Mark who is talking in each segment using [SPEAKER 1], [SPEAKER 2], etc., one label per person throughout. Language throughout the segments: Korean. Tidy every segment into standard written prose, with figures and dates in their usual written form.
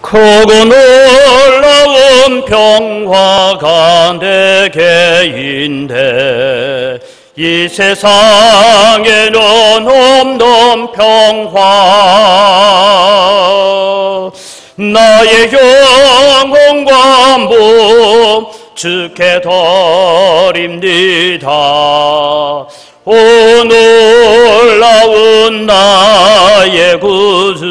[SPEAKER 1] 크고 놀라운 평화가 내게인데 이 세상에는 없는 평화 나의 영혼과 몸 주께 드립니다. 오 놀라운 나의 구주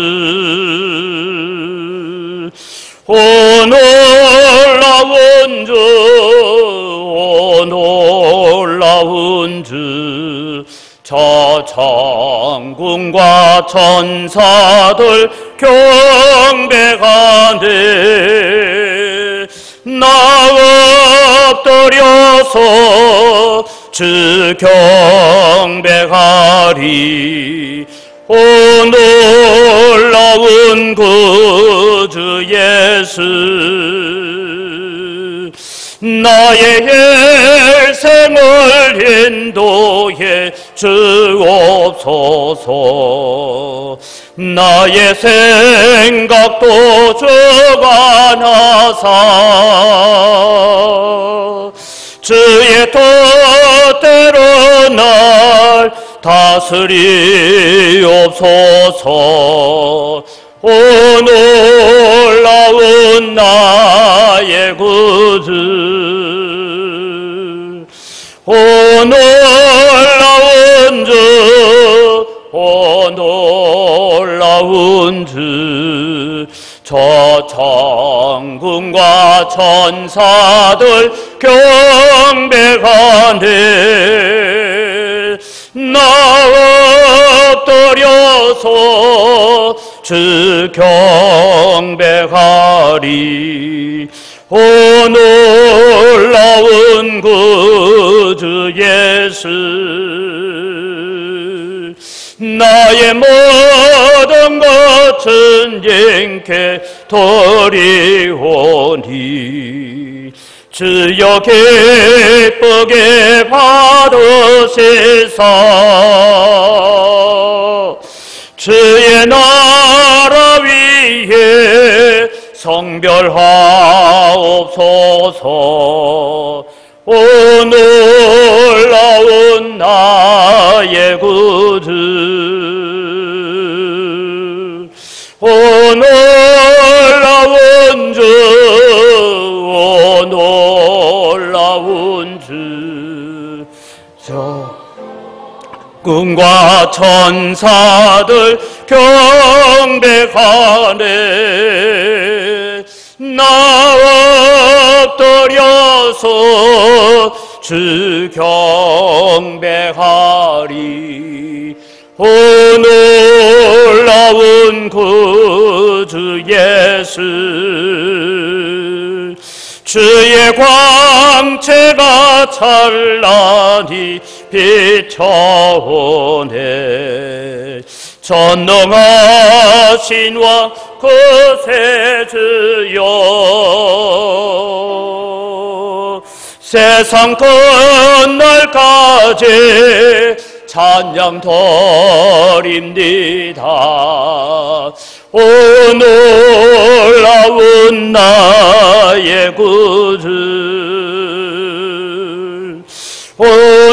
[SPEAKER 1] 오 놀라운 주 오 놀라운 주 저 천군과 천사들 경배하네 나 엎드려서 주 경배하리 오 놀라운 구주 예수 나의 일생을 인도해 주옵소서 나의 생각도 주가 나사 주의 뜻대로 날 다스리옵소서 오 놀라운 나의 구주 오 놀라운 주 오 놀라운 주 저 천군과 천사들 경배하네 나 엎드려서 주 경배하리 오 놀라운 구주 예수 나의 모든 것은 주께 드리오니 주여 기쁘게 받으시사 주의 나라 위에 성별하옵소서 오 놀라운 나의 구주 오 놀라운 주 오 놀라운 주 저 군과 천사들 경배하네 나 엎드려서 주 경배하리 오 놀라운 구주 예수 주의 광채가 찬란히 비춰오네 전능하신 왕 그새 주여 세상 끝날까지 찬양 드립니다 오 놀라운 나의 구주 오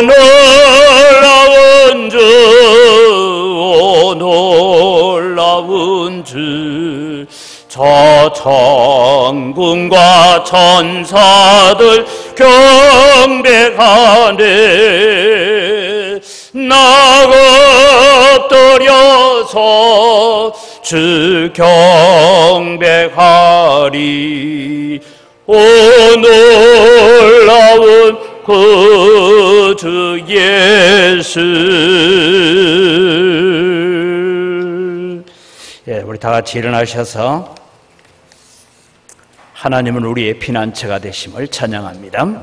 [SPEAKER 1] 놀라운 주 오 놀라운 주 저 천군과 천사들 경배하네 나 엎드려서 주 경배하리 오 놀라운 구주 예수 우리 다 같이 일어나셔서 하나님은 우리의 피난처가 되심을 찬양합니다.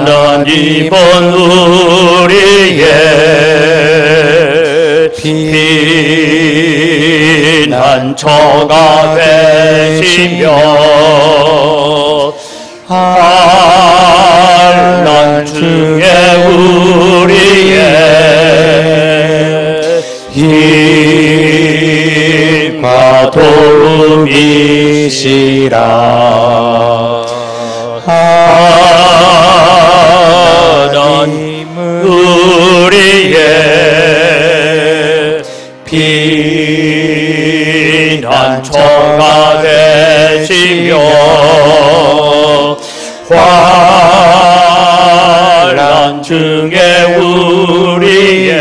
[SPEAKER 1] 하나님은 우리의 피난처가 되시며
[SPEAKER 2] 도우미시라. 하나님은
[SPEAKER 1] 우리의 피난처가 되시며 환난 중에 우리의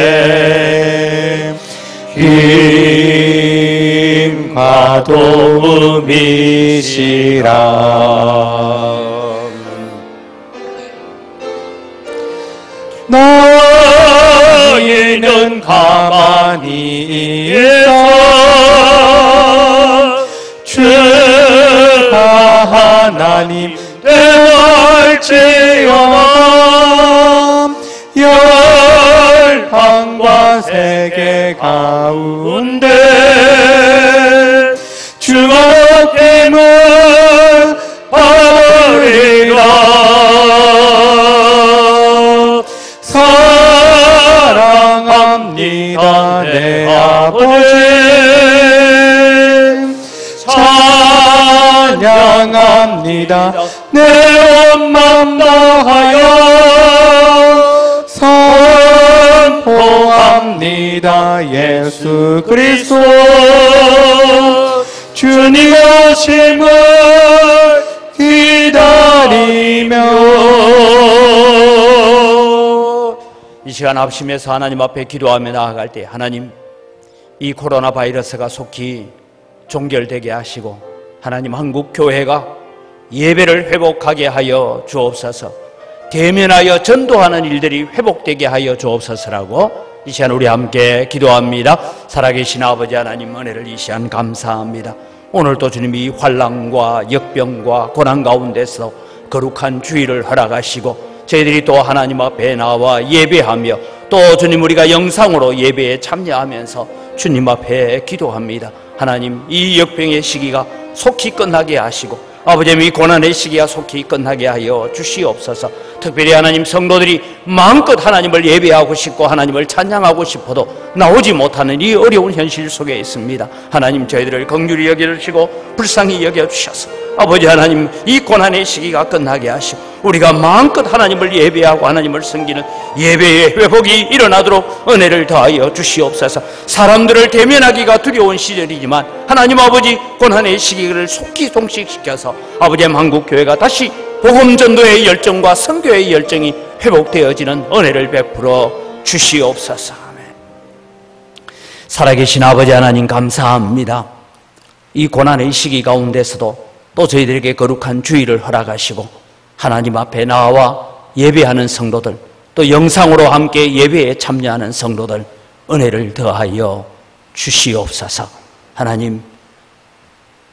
[SPEAKER 2] 힘과 도우미시라. 너희는 가만히 있어 주가 하나님 대할지어다. 열방과 세계 가운데 주가 힘을 받으리라. 사랑합니다 내 아버지. 찬양합니다 내 온 맘 다하여. 선포합니다 예수 그리스도 주님 오심을 기다리며.
[SPEAKER 1] 이 시간 합심해서 하나님 앞에 기도하며 나아갈 때 하나님, 이 코로나 바이러스가 속히 종결되게 하시고 하나님 한국 교회가 예배를 회복하게 하여 주옵소서. 대면하여 전도하는 일들이 회복되게 하여 주옵소서라고 이 시간 우리 함께 기도합니다. 살아계신 아버지 하나님, 은혜를 이 시간 감사합니다. 오늘도 주님이 환난과 역병과 고난 가운데서 거룩한 주의를 허락하시고 저희들이 또 하나님 앞에 나와 예배하며 또 주님 우리가 영상으로 예배에 참여하면서 주님 앞에 기도합니다. 하나님, 이 역병의 시기가 속히 끝나게 하시고 아버지, 이 고난의 시기가 속히 끝나게 하여 주시옵소서. 특별히 하나님, 성도들이 마음껏 하나님을 예배하고 싶고 하나님을 찬양하고 싶어도 나오지 못하는 이 어려운 현실 속에 있습니다. 하나님, 저희들을 긍휼히 여겨주시고 불쌍히 여겨주셔서 아버지 하나님, 이 고난의 시기가 끝나게 하시고 우리가 마음껏 하나님을 예배하고 하나님을 섬기는 예배의 회복이 일어나도록 은혜를 더하여 주시옵소서. 사람들을 대면하기가 두려운 시절이지만 하나님 아버지, 고난의 시기를 속히 종식시켜서 아버지 한국교회가 다시 복음전도의 열정과 선교의 열정이 회복되어지는 은혜를 베풀어 주시옵소서. 아멘. 살아계신 아버지 하나님, 감사합니다. 이 고난의 시기 가운데서도 또 저희들에게 거룩한 주의를 허락하시고 하나님 앞에 나와 예배하는 성도들, 또 영상으로 함께 예배에 참여하는 성도들 은혜를 더하여 주시옵소서. 하나님,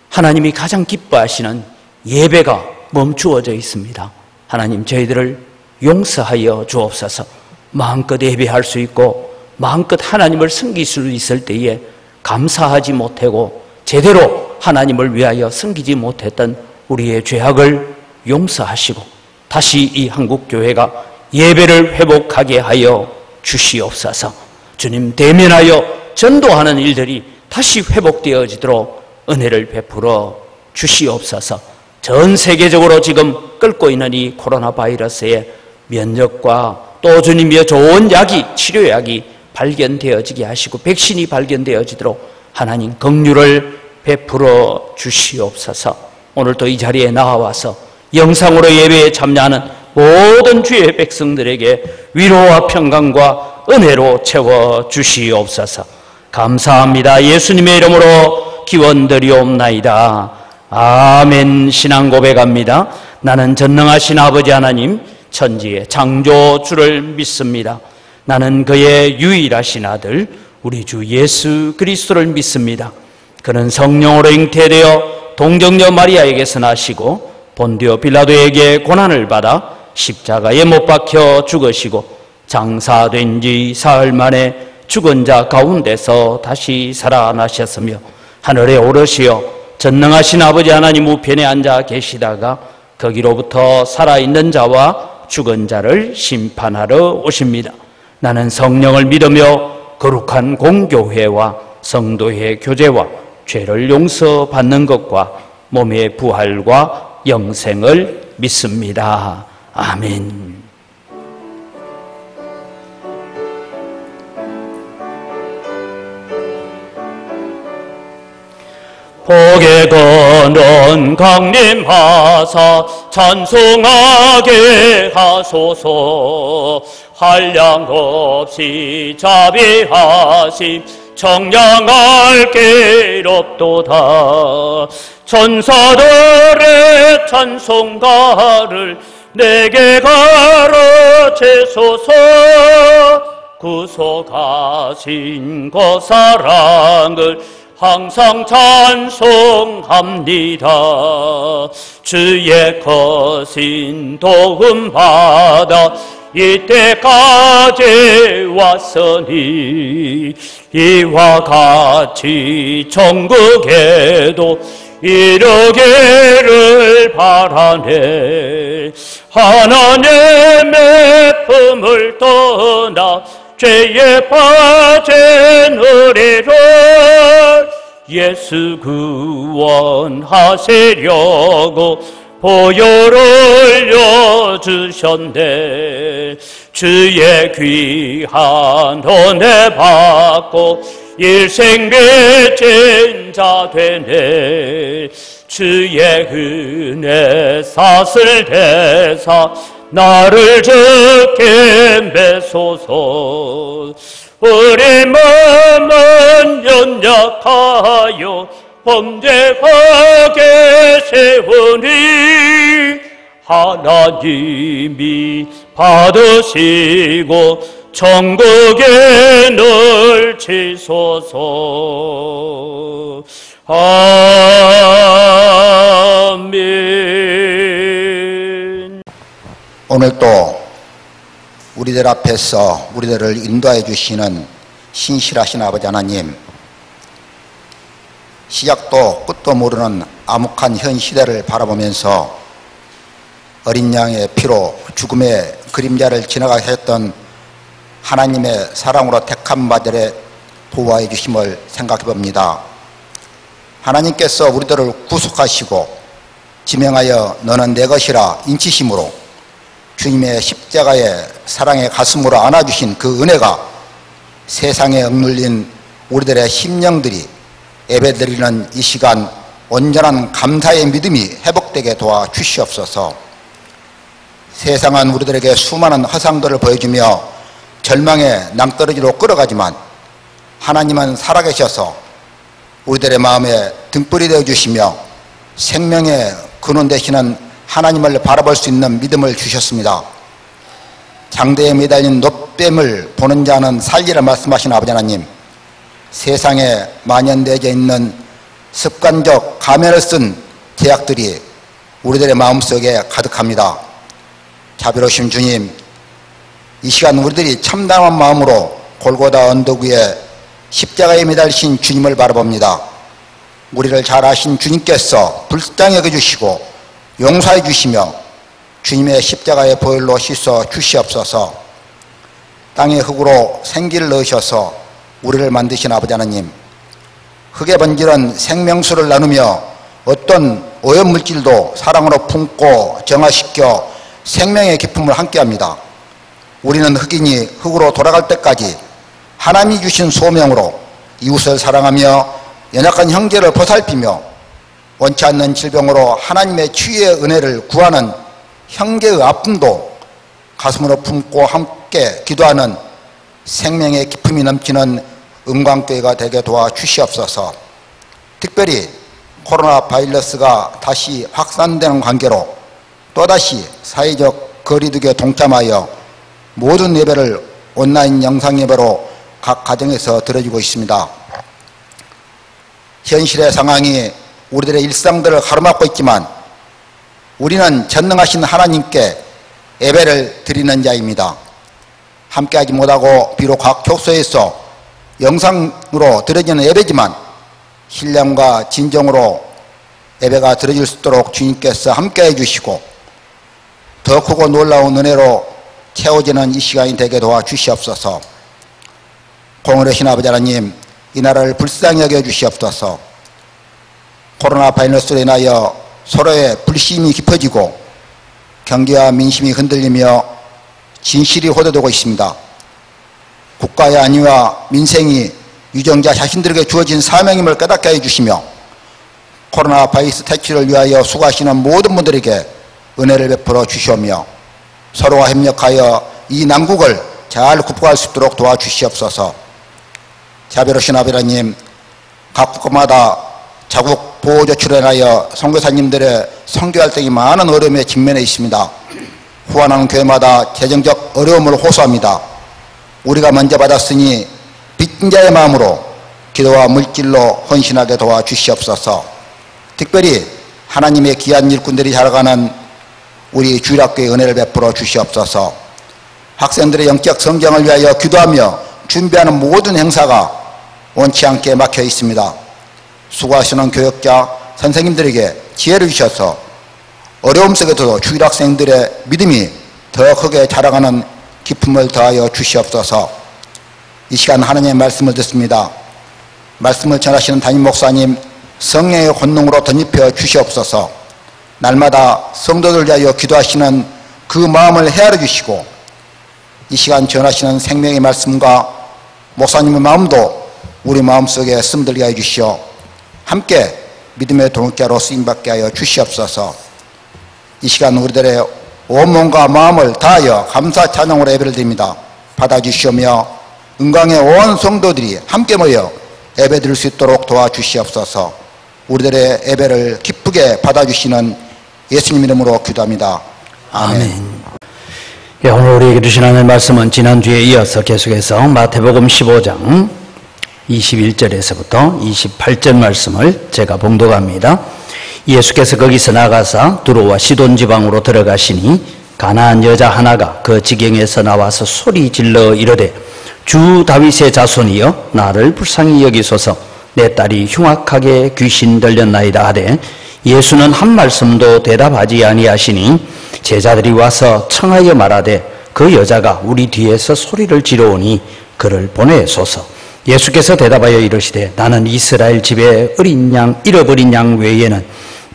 [SPEAKER 1] 하나님이 가장 기뻐하시는 예배가 멈추어져 있습니다. 하나님, 저희들을 용서하여 주옵소서. 마음껏 예배할 수 있고 마음껏 하나님을 섬길 수 있을 때에 감사하지 못하고 제대로 하나님을 위하여 섬기지 못했던 우리의 죄악을 용서하시고 다시 이 한국교회가 예배를 회복하게 하여 주시옵소서. 주님, 대면하여 전도하는 일들이 다시 회복되어지도록 은혜를 베풀어 주시옵소서. 전 세계적으로 지금 끓고 있는 이 코로나 바이러스의 면역과 또 주님의 좋은 약이, 치료약이 발견되어지게 하시고 백신이 발견되어지도록 하나님 긍휼을 베풀어 주시옵소서. 오늘도 이 자리에 나와서 영상으로 예배에 참여하는 모든 주의 백성들에게 위로와 평강과 은혜로 채워 주시옵소서. 감사합니다. 예수님의 이름으로 기원드리옵나이다. 아멘. 신앙 고백합니다. 나는 전능하신 아버지 하나님, 천지의 창조주를 믿습니다. 나는 그의 유일하신 아들 우리 주 예수 그리스도를 믿습니다. 그는 성령으로 잉태되어 동정녀 마리아에게서 나시고 본디오 빌라도에게 고난을 받아 십자가에 못 박혀 죽으시고 장사된 지 사흘 만에 죽은 자 가운데서 다시 살아나셨으며 하늘에 오르시어 전능하신 아버지 하나님 우편에 앉아 계시다가 거기로부터 살아있는 자와 죽은 자를 심판하러 오십니다. 나는 성령을 믿으며 거룩한 공교회와 성도의 교제와 죄를 용서받는 것과 몸의 부활과 영생을 믿습니다. 아멘. 복에 거는 강림하사 찬송하게 하소서. 한량 없이 자비하심 청량할 길 없도다. 천사들의 찬송가를 내게 가르치소서. 구속하신 그 사랑을 항상 찬송합니다. 주의 거신 도움 받아 이때까지 왔으니 이와 같이 천국에도 이르기를 바라네. 하나님의 품을 떠나 죄에 빠진 우리를 예수 구원하시려고 보혈을 흘려주셨네. 주의 귀한 은혜 받고 일생 빚진 자 되네. 주의 은혜 사슬 대사 나를 죽게 매소서. 우리 마음은 연약하여 범죄하게 세우니 하나님이 받으시고 천국에 넣으시소서. 아멘.
[SPEAKER 3] 오늘도 우리들 앞에서 우리들을 인도해 주시는 신실하신 아버지 하나님, 시작도 끝도 모르는 암흑한 현 시대를 바라보면서 어린 양의 피로 죽음의 그림자를 지나가게 했던 하나님의 사랑으로 택한 바들의 보호해 주심을 생각해 봅니다. 하나님께서 우리들을 구속하시고 지명하여 너는 내 것이라 인치심으로 주님의 십자가의 사랑의 가슴으로 안아주신 그 은혜가 세상에 억눌린 우리들의 심령들이 예배드리는 이 시간 온전한 감사의 믿음이 회복되게 도와주시옵소서. 세상은 우리들에게 수많은 허상들을 보여주며 절망의 낭떠러지로 끌어가지만 하나님은 살아계셔서 우리들의 마음에 등불이 되어주시며 생명의 근원 되시는 하나님을 바라볼 수 있는 믿음을 주셨습니다. 장대에 매달린 놋뱀을 보는 자는 살리라 말씀하신 아버지 하나님, 세상에 만연되어 있는 습관적 가면을 쓴 제약들이 우리들의 마음속에 가득합니다. 자비로우신 주님, 이 시간 우리들이 참담한 마음으로 골고다 언덕 위에 십자가에 매달리신 주님을 바라봅니다. 우리를 잘 아신 주님께서 불쌍히 여겨주시고 용서해 주시며 주님의 십자가의 보혈로 씻어 주시옵소서. 땅의 흙으로 생기를 넣으셔서 우리를 만드신 아버지 하나님, 흙에 번지는 생명수를 나누며 어떤 오염물질도 사랑으로 품고 정화시켜 생명의 기쁨을 함께합니다. 우리는 흙이니 흙으로 돌아갈 때까지 하나님이 주신 소명으로 이웃을 사랑하며 연약한 형제를 보살피며 원치 않는 질병으로 하나님의 치유의 은혜를 구하는 형제의 아픔도 가슴으로 품고 함께 기도하는 생명의 기쁨이 넘치는 은광교회가 되게 도와주시옵소서. 특별히 코로나 바이러스가 다시 확산되는 관계로 또다시 사회적 거리두기에 동참하여 모든 예배를 온라인 영상 예배로 각 가정에서 드려지고 있습니다. 현실의 상황이 우리들의 일상들을 가로막고 있지만 우리는 전능하신 하나님께 예배를 드리는 자입니다. 함께하지 못하고 비록 각 교소에서 영상으로 드려지는 예배지만 신령과 진정으로 예배가 드려질 수 있도록 주님께서 함께해 주시고 더 크고 놀라운 은혜로 채워지는 이 시간이 되게 도와주시옵소서. 공의로우신 아버지 하나님, 이 나라를 불쌍히 여겨 주시옵소서. 코로나 바이러스로 인하여 서로의 불신이 깊어지고 경기와 민심이 흔들리며 진실이 호도되고 있습니다. 국가의 안위와 민생이 유정자 자신들에게 주어진 사명임을 깨닫게 해주시며 코로나 바이러스 퇴치를 위하여 수고하시는 모든 분들에게 은혜를 베풀어 주시오며 서로가 협력하여 이 난국을 잘 극복할 수 있도록 도와주시옵소서. 자비로우신 아버지님, 각 국가마다 자국 보호조치로 인하여 선교사님들의 선교 활동이 많은 어려움에 직면해 있습니다. 후원하는 교회마다 재정적 어려움을 호소합니다. 우리가 먼저 받았으니 빚진 자의 마음으로 기도와 물질로 헌신하게 도와주시옵소서. 특별히 하나님의 귀한 일꾼들이 자라가는 우리 주일학교의 은혜를 베풀어 주시옵소서. 학생들의 영적 성장을 위하여 기도하며 준비하는 모든 행사가 원치 않게 막혀 있습니다. 수고하시는 교역자, 선생님들에게 지혜를 주셔서 어려움 속에서도 주일학생들의 믿음이 더 크게 자라가는 기쁨을 더하여 주시옵소서. 이 시간 하나님의 말씀을 듣습니다. 말씀을 전하시는 담임 목사님 성령의 권능으로 덧입혀 주시옵소서. 날마다 성도들 위하여 기도하시는 그 마음을 헤아려 주시고 이 시간 전하시는 생명의 말씀과 목사님의 마음도 우리 마음속에 스며들게 하여 주시오. 함께 믿음의 동역자로 쓰임받게 하여 주시옵소서. 이 시간 우리들의 온몸과 마음을 다하여 감사 찬양으로 예배를 드립니다. 받아주시오며 은광의 온 성도들이 함께 모여 예배 드릴 수 있도록 도와주시옵소서. 우리들의 예배를 기쁘게 받아주시는 예수님 이름으로 기도합니다. 아멘.
[SPEAKER 1] 예, 오늘 우리에게 주신 하나님의 말씀은 지난주에 이어서 계속해서 마태복음 15장 21절에서부터 28절 말씀을 제가 봉독합니다. 예수께서 거기서 나가사 두로와 시돈 지방으로 들어가시니 가나안 여자 하나가 그 지경에서 나와서 소리 질러 이르되 주 다윗의 자손이여 나를 불쌍히 여기소서 내 딸이 흉악하게 귀신 들렸나이다 하되 예수는 한 말씀도 대답하지 아니하시니 제자들이 와서 청하여 말하되 그 여자가 우리 뒤에서 소리를 지르오니 그를 보내소서. 예수께서 대답하여 이르시되 나는 이스라엘 집에 어린 양 잃어버린 양 외에는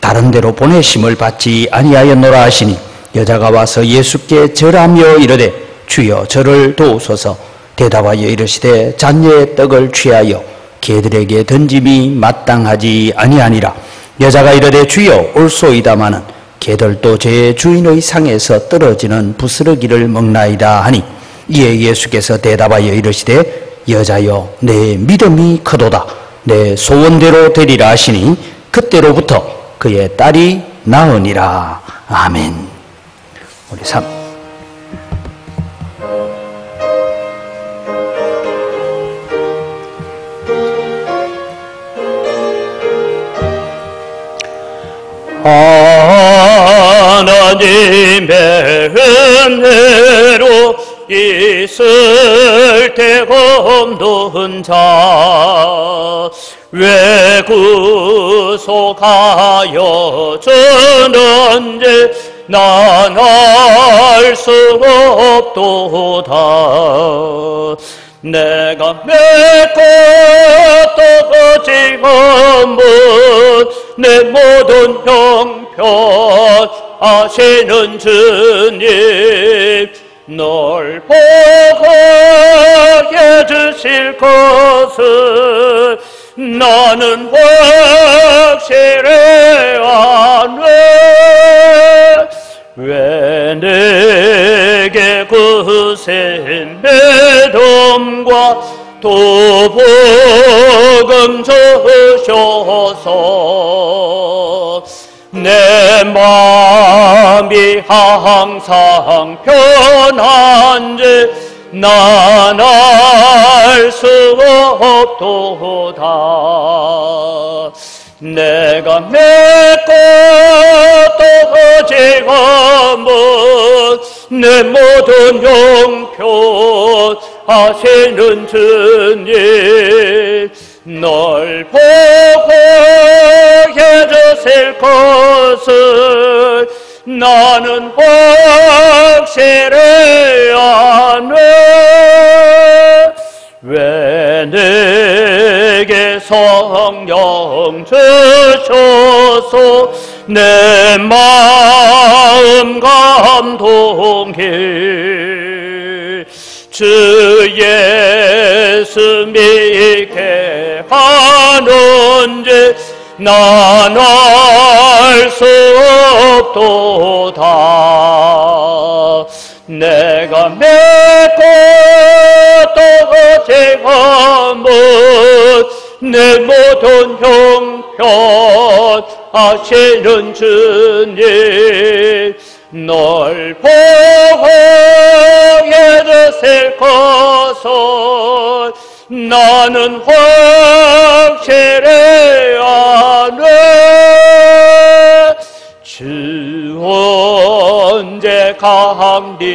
[SPEAKER 1] 다른 데로 보내심을 받지 아니하였노라 하시니 여자가 와서 예수께 절하며 이르되 주여 저를 도우소서. 대답하여 이르시되 잔여의 떡을 취하여 개들에게 던짐이 마땅하지 아니하니라. 여자가 이르되 주여 올소이다마는 개들도 제 주인의 상에서 떨어지는 부스러기를 먹나이다 하니 이에 예수께서 대답하여 이르시되 여자여 내 믿음이 크도다 내 소원대로 되리라 하시니 그때로부터 그의 딸이 나으니라. 아멘. 우리
[SPEAKER 2] 하나님의 은혜로 있을 때 없는 자 왜 구속하여 주는지 난 알 수 없도다. 내가 맺고 또 거짓없는 내 모든 형편 아시는 주님 널 보고 해주실 것을 나는 확실해 안해. 왜 내게 구세인 믿음과 또 복음 주셔서 내 마음이 항상 편한지 난 알 수 없도다. 내가 맺고 또 거짓없는 내 모든 형편 하시는 주님 널 보고 해주실 것을 나는 확실해 안해. 왜 내게 성령 주셔 주소서. 내 마음 감동해 주 예수 믿게 하는지 난 알 수 없도다. 내가 맺고 또 제가 내 모든 형편 아시는 주님, 널 보고 예르셀 것을 나는 확실히 아네. 주 언제 강림하실지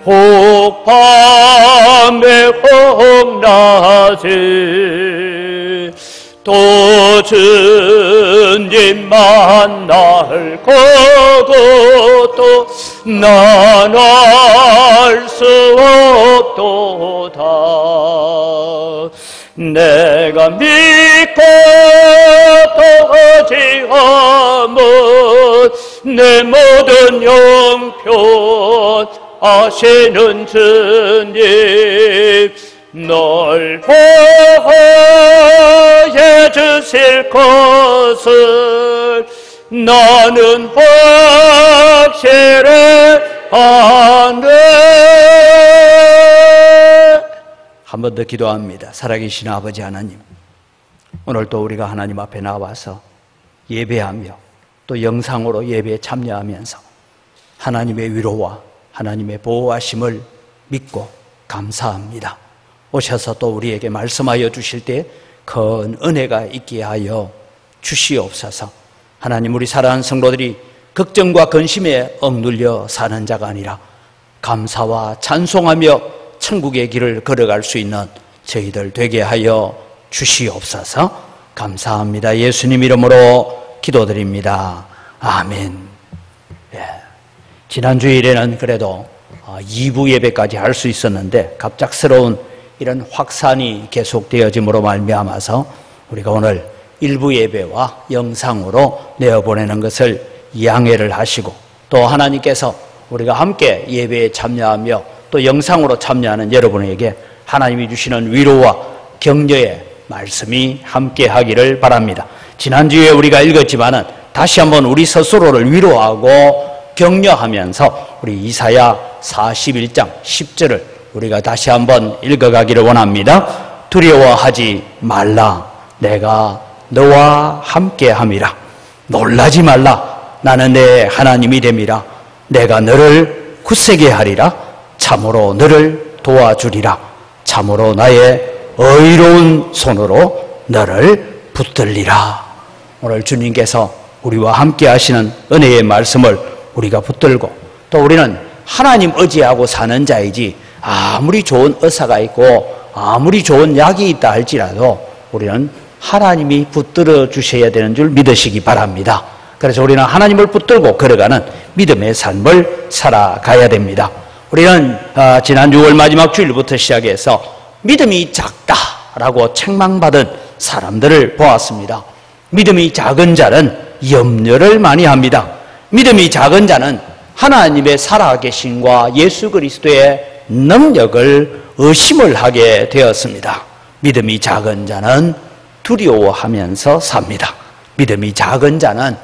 [SPEAKER 2] 혹 밤에 혹 낮에 또 주님 만날 거고 또 난 알 수 없도다. 내가 믿고 또 의지하면 내 모든 형편 아시는 주님, 널 보호해 주실 것을 나는 확실히 아네.
[SPEAKER 1] 한 번 더 기도합니다. 살아계신 아버지 하나님, 오늘 또 우리가 하나님 앞에 나와서 예배하며 또 영상으로 예배에 참여하면서 하나님의 위로와 하나님의 보호하심을 믿고 감사합니다. 오셔서 또 우리에게 말씀하여 주실 때 큰 은혜가 있게 하여 주시옵소서. 하나님, 우리 사랑하는 성도들이 걱정과 근심에 억눌려 사는 자가 아니라 감사와 찬송하며 천국의 길을 걸어갈 수 있는 저희들 되게 하여 주시옵소서. 감사합니다. 예수님 이름으로 기도드립니다. 아멘. 예. 지난 주일에는 그래도 2부 예배까지 할 수 있었는데 갑작스러운 이런 확산이 계속되어짐으로 말미암아서 우리가 오늘 1부 예배와 영상으로 내어보내는 것을 양해를 하시고, 또 하나님께서 우리가 함께 예배에 참여하며 또 영상으로 참여하는 여러분에게 하나님이 주시는 위로와 격려의 말씀이 함께 하기를 바랍니다. 지난주에 우리가 읽었지만은 다시 한번 우리 스스로를 위로하고 격려하면서 우리 이사야 41장 10절을 우리가 다시 한번 읽어가기를 원합니다. 두려워하지 말라. 내가 너와 함께함이라. 놀라지 말라. 나는 내 하나님이 됨이라. 내가 너를 굳세게 하리라. 참으로 너를 도와주리라. 참으로 나의 의로운 손으로 너를 붙들리라. 오늘 주님께서 우리와 함께 하시는 은혜의 말씀을 우리가 붙들고, 또 우리는 하나님 의지하고 사는 자이지 아무리 좋은 의사가 있고 아무리 좋은 약이 있다 할지라도 우리는 하나님이 붙들어 주셔야 되는 줄 믿으시기 바랍니다. 그래서 우리는 하나님을 붙들고 걸어가는 믿음의 삶을 살아가야 됩니다. 우리는 지난 6월 마지막 주일부터 시작해서 믿음이 작다라고 책망받은 사람들을 보았습니다. 믿음이 작은 자는 염려를 많이 합니다. 믿음이 작은 자는 하나님의 살아계심과 예수 그리스도의 능력을 의심을 하게 되었습니다. 믿음이 작은 자는 두려워하면서 삽니다. 믿음이 작은 자는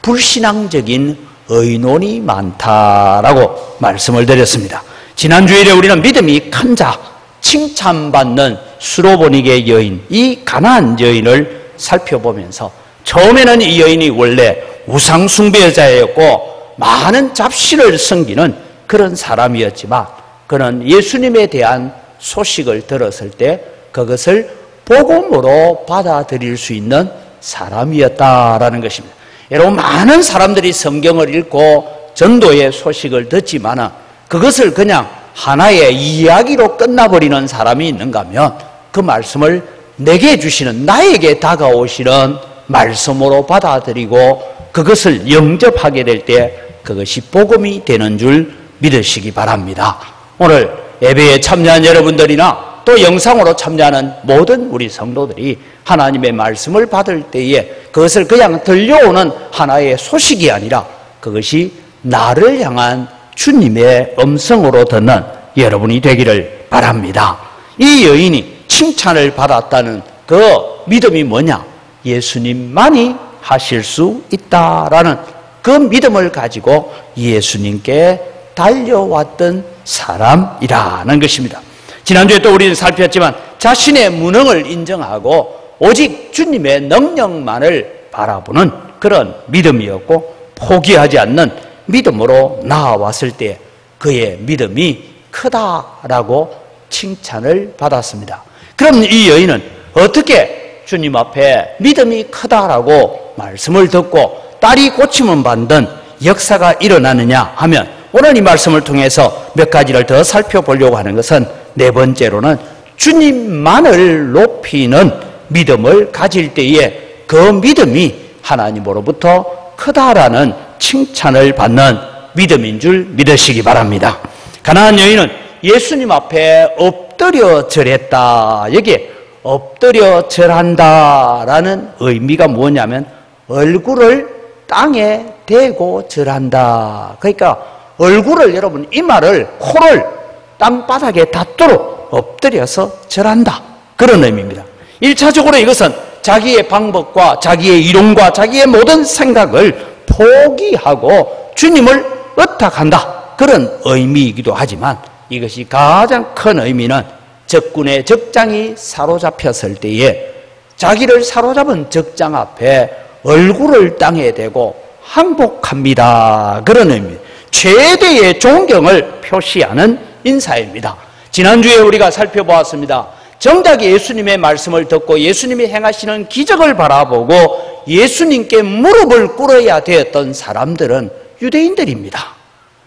[SPEAKER 1] 불신앙적인 의논이 많다라고 말씀을 드렸습니다. 지난주일에 우리는 믿음이 큰 자, 칭찬받는 수로보니게 여인, 이 가나안 여인을 살펴보면서 처음에는 이 여인이 원래 우상숭배자였고 많은 잡신을 섬기는 그런 사람이었지만 그는 예수님에 대한 소식을 들었을 때 그것을 복음으로 받아들일 수 있는 사람이었다라는 것입니다. 여러분, 많은 사람들이 성경을 읽고 전도의 소식을 듣지만 그것을 그냥 하나의 이야기로 끝나버리는 사람이 있는가 하면 그 말씀을 내게 주시는, 나에게 다가오시는 말씀으로 받아들이고 그것을 영접하게 될 때 그것이 복음이 되는 줄 믿으시기 바랍니다. 오늘 예배에 참여한 여러분들이나 또 영상으로 참여하는 모든 우리 성도들이 하나님의 말씀을 받을 때에 그것을 그냥 들려오는 하나의 소식이 아니라 그것이 나를 향한 주님의 음성으로 듣는 여러분이 되기를 바랍니다. 이 여인이 칭찬을 받았다는 그 믿음이 뭐냐? 예수님만이 하실 수 있다라는 그 믿음을 가지고 예수님께 달려왔던 사람이라는 것입니다. 지난주에 또 우리는 살폈지만 자신의 무능을 인정하고 오직 주님의 능력만을 바라보는 그런 믿음이었고 포기하지 않는 믿음으로 나아왔을 때 그의 믿음이 크다라고 칭찬을 받았습니다. 그럼 이 여인은 어떻게 주님 앞에 믿음이 크다라고 말씀을 듣고 딸이 고침을 받는 역사가 일어나느냐 하면 오늘 이 말씀을 통해서 몇 가지를 더 살펴보려고 하는 것은 네 번째로는 주님만을 높이는 믿음을 가질 때에 그 믿음이 하나님으로부터 크다라는 칭찬을 받는 믿음인 줄 믿으시기 바랍니다. 가나안 여인은 예수님 앞에 엎드려 절했다. 여기에 엎드려 절한다라는 의미가 뭐냐면 얼굴을 땅에 대고 절한다. 그러니까 얼굴을 여러분 이마를 코를 땅바닥에 닿도록 엎드려서 절한다. 그런 의미입니다. 1차적으로 이것은 자기의 방법과 자기의 이론과 자기의 모든 생각을 포기하고 주님을 의탁한다. 그런 의미이기도 하지만 이것이 가장 큰 의미는 적군의 적장이 사로잡혔을 때에 자기를 사로잡은 적장 앞에 얼굴을 땅에 대고 항복합니다. 그런 의미, 최대의 존경을 표시하는 인사입니다. 지난주에 우리가 살펴보았습니다. 정작 예수님의 말씀을 듣고 예수님이 행하시는 기적을 바라보고 예수님께 무릎을 꿇어야 되었던 사람들은 유대인들입니다.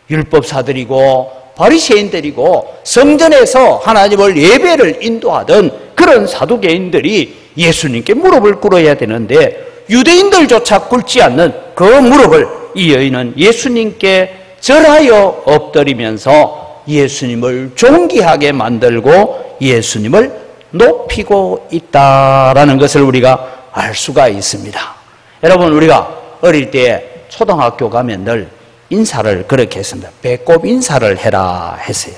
[SPEAKER 1] 율법사들이고 바리새인들이고 성전에서 하나님을 예배를 인도하던 그런 사두개인들이 예수님께 무릎을 꿇어야 되는데 유대인들조차 꿇지 않는 그 무릎을 이 여인은 예수님께 절하여 엎드리면서 예수님을 존귀하게 만들고 예수님을 높이고 있다라는 것을 우리가 알 수가 있습니다. 여러분, 우리가 어릴 때 초등학교 가면 늘 인사를 그렇게 했습니다. 배꼽 인사를 해라 했어요.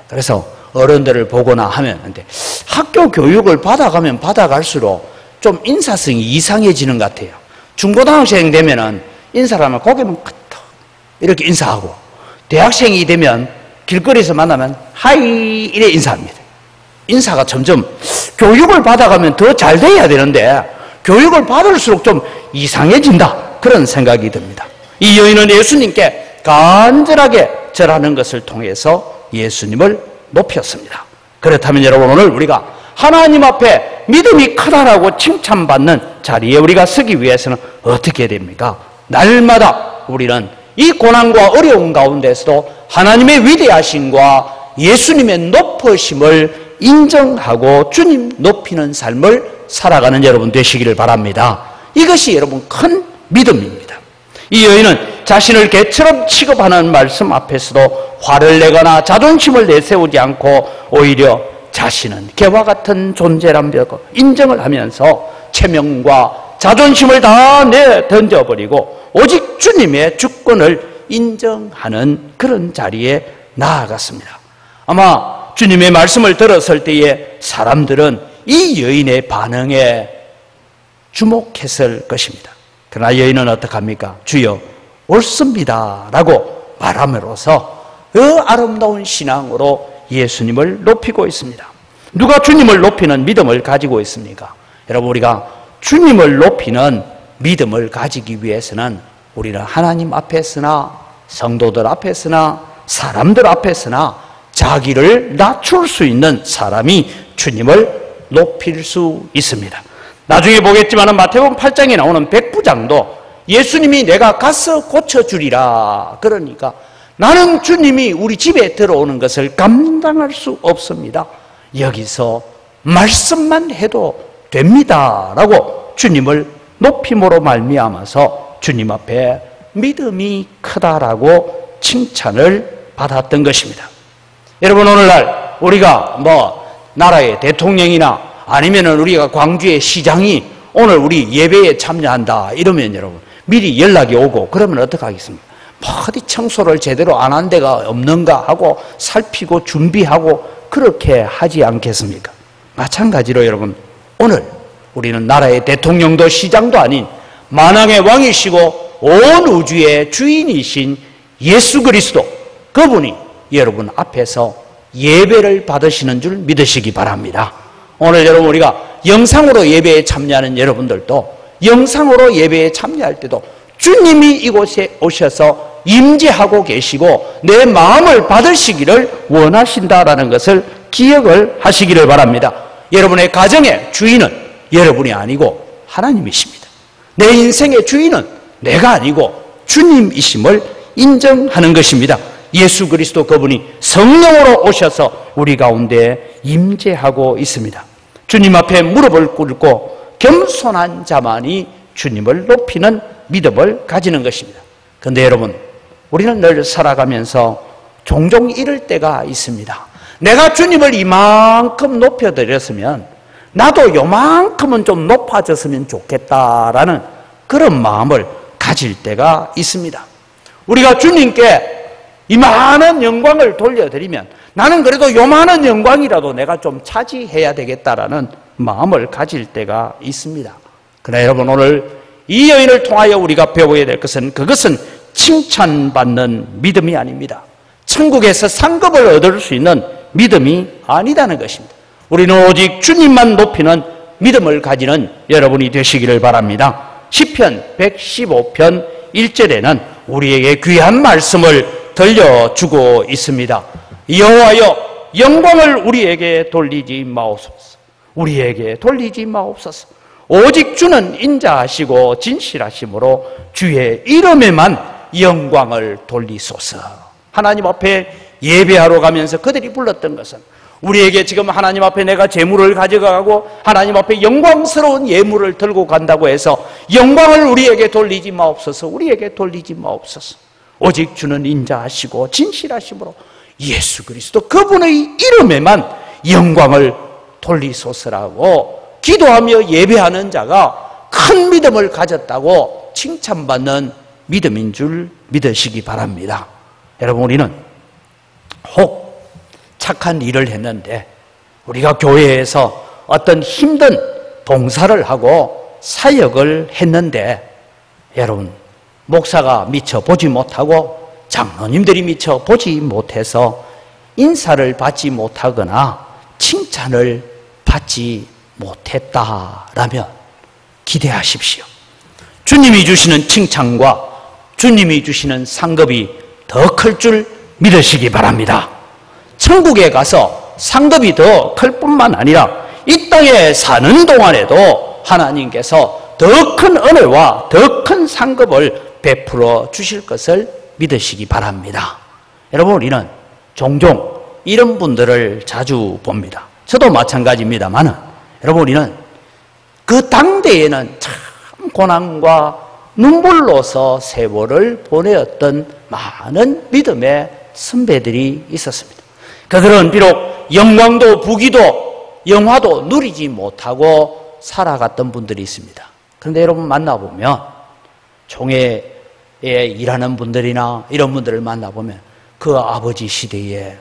[SPEAKER 1] 그래서 어른들을 보거나 하면, 근데 학교 교육을 받아가면 받아갈수록 좀 인사성이 이상해지는 것 같아요. 중고등학생 되면은 인사를 하면 고개만 끄덕 이렇게 인사하고, 대학생이 되면 길거리에서 만나면 하이 이래 인사합니다. 인사가 점점 교육을 받아가면 더 잘 돼야 되는데 교육을 받을수록 좀 이상해진다, 그런 생각이 듭니다. 이 여인은 예수님께 간절하게 절하는 것을 통해서 예수님을 높였습니다. 그렇다면 여러분, 오늘 우리가 하나님 앞에 믿음이 크다라고 칭찬받는 자리에 우리가 서기 위해서는 어떻게 됩니까? 날마다 우리는 이 고난과 어려운 가운데서도 하나님의 위대하심과 예수님의 높으심을 인정하고 주님 높이는 삶을 살아가는 여러분 되시기를 바랍니다. 이것이 여러분 큰 믿음입니다. 이 여인은 자신을 개처럼 취급하는 말씀 앞에서도 화를 내거나 자존심을 내세우지 않고 오히려 자신은 개와 같은 존재라고 인정을 하면서 체면과 자존심을 다 내던져버리고 오직 주님의 주권을 인정하는 그런 자리에 나아갔습니다. 아마 주님의 말씀을 들었을 때에 사람들은 이 여인의 반응에 주목했을 것입니다. 그러나 여인은 어떡합니까? 주여 옳습니다 라고 말함으로써 그 아름다운 신앙으로 예수님을 높이고 있습니다. 누가 주님을 높이는 믿음을 가지고 있습니까? 여러분, 우리가 주님을 높이는 믿음을 가지기 위해서는 우리는 하나님 앞에서나 성도들 앞에서나 사람들 앞에서나 자기를 낮출 수 있는 사람이 주님을 높일 수 있습니다. 나중에 보겠지만 마태복음 8장에 나오는 백부장도 예수님이 내가 가서 고쳐주리라 그러니까 나는 주님이 우리 집에 들어오는 것을 감당할 수 없습니다. 여기서 말씀만 해도 됩니다 라고 주님을 높임으로 말미암아서 주님 앞에 믿음이 크다라고 칭찬을 받았던 것입니다. 여러분, 오늘날 우리가 나라의 대통령이나 아니면은 우리가 광주의 시장이 오늘 우리 예배에 참여한다 이러면 여러분 미리 연락이 오고 그러면 어떡하겠습니까? 어디 청소를 제대로 안 한 데가 없는가 하고 살피고 준비하고 그렇게 하지 않겠습니까? 마찬가지로 여러분 오늘 우리는 나라의 대통령도 시장도 아닌 만왕의 왕이시고 온 우주의 주인이신 예수 그리스도 그분이 여러분 앞에서 예배를 받으시는 줄 믿으시기 바랍니다. 오늘 여러분 우리가 영상으로 예배에 참여하는 여러분들도 영상으로 예배에 참여할 때도 주님이 이곳에 오셔서 임재하고 계시고 내 마음을 받으시기를 원하신다라는 것을 기억을 하시기를 바랍니다. 여러분의 가정의 주인은 여러분이 아니고 하나님이십니다. 내 인생의 주인은 내가 아니고 주님이심을 인정하는 것입니다. 예수 그리스도 그분이 성령으로 오셔서 우리 가운데 임재하고 있습니다. 주님 앞에 무릎을 꿇고 겸손한 자만이 주님을 높이는 믿음을 가지는 것입니다. 그런데 여러분 우리는 늘 살아가면서 종종 이럴 때가 있습니다. 내가 주님을 이만큼 높여드렸으면 나도 요만큼은 좀 높아졌으면 좋겠다라는 그런 마음을 가질 때가 있습니다. 우리가 주님께 이만한 영광을 돌려드리면 나는 그래도 요만한 영광이라도 내가 좀 차지해야 되겠다라는 마음을 가질 때가 있습니다. 그러나 여러분 오늘 이 여인을 통하여 우리가 배워야 될 것은 그것은 칭찬받는 믿음이 아닙니다. 천국에서 상급을 얻을 수 있는 믿음이 아니다는 것입니다. 우리는 오직 주님만 높이는 믿음을 가지는 여러분이 되시기를 바랍니다. 시편 115편 1절에는 우리에게 귀한 말씀을 들려주고 있습니다. 여호와여 영광을 우리에게 돌리지 마옵소서. 우리에게 돌리지 마옵소서. 오직 주는 인자하시고 진실하심으로 주의 이름에만 영광을 돌리소서. 하나님 앞에 예배하러 가면서 그들이 불렀던 것은 우리에게 지금 하나님 앞에 내가 재물을 가져가고 하나님 앞에 영광스러운 예물을 들고 간다고 해서 영광을 우리에게 돌리지 마옵소서. 우리에게 돌리지 마옵소서. 오직 주는 인자하시고 진실하심으로 예수 그리스도 그분의 이름에만 영광을 돌리소서라고 기도하며 예배하는 자가 큰 믿음을 가졌다고 칭찬받는 믿음인 줄 믿으시기 바랍니다. 여러분 우리는 혹 착한 일을 했는데 우리가 교회에서 어떤 힘든 봉사를 하고 사역을 했는데 여러분 목사가 미처 보지 못하고 장로님들이 미처 보지 못해서 인사를 받지 못하거나 칭찬을 받지 못했다라면 기대하십시오. 주님이 주시는 칭찬과 주님이 주시는 상급이 더 클 줄 믿으시기 바랍니다. 천국에 가서 상급이 더 클 뿐만 아니라 이 땅에 사는 동안에도 하나님께서 더 큰 은혜와 더 큰 상급을 베풀어 주실 것을 믿으시기 바랍니다. 여러분 우리는 종종 이런 분들을 자주 봅니다. 저도 마찬가지입니다만 여러분 우리는 그 당대에는 참 고난과 눈물로서 세월을 보내었던 많은 믿음의 선배들이 있었습니다. 그들은 비록 영광도 부귀도 영화도 누리지 못하고 살아갔던 분들이 있습니다. 그런데 여러분 만나보면 총회에 일하는 분들이나 이런 분들을 만나보면 그 아버지 시대에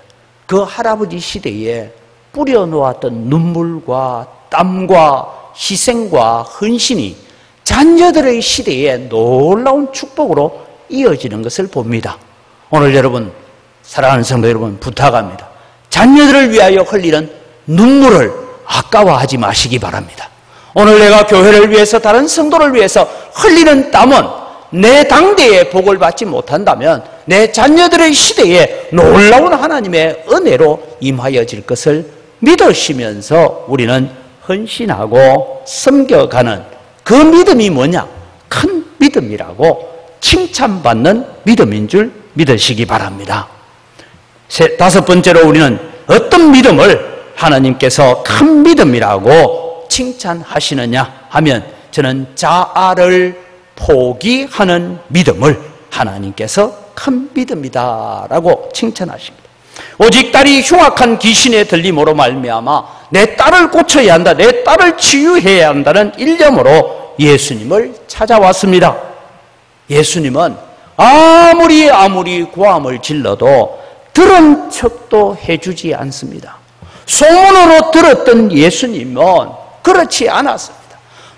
[SPEAKER 1] 그 할아버지 시대에 뿌려놓았던 눈물과 땀과 희생과 헌신이 자녀들의 시대에 놀라운 축복으로 이어지는 것을 봅니다. 오늘 여러분 사랑하는 성도 여러분 부탁합니다. 자녀들을 위하여 흘리는 눈물을 아까워하지 마시기 바랍니다. 오늘 내가 교회를 위해서 다른 성도를 위해서 흘리는 땀은 내 당대에 복을 받지 못한다면 내 자녀들의 시대에 놀라운 하나님의 은혜로 임하여질 것을 믿으시면서 우리는 헌신하고 섬겨가는 그 믿음이 뭐냐? 큰 믿음이라고 칭찬받는 믿음인 줄 믿으시기 바랍니다. 다섯 번째로 우리는 어떤 믿음을 하나님께서 큰 믿음이라고 칭찬하시느냐 하면 저는 자아를 포기하는 믿음을 하나님께서 큰 믿음이다라고 칭찬하십니다. 오직 딸이 흉악한 귀신에 들림으로 말미암아 내 딸을 고쳐야 한다, 내 딸을 치유해야 한다는 일념으로 예수님을 찾아왔습니다. 예수님은 아무리 고함을 질러도 들은 척도 해주지 않습니다. 소문으로 들었던 예수님은 그렇지 않았습니다.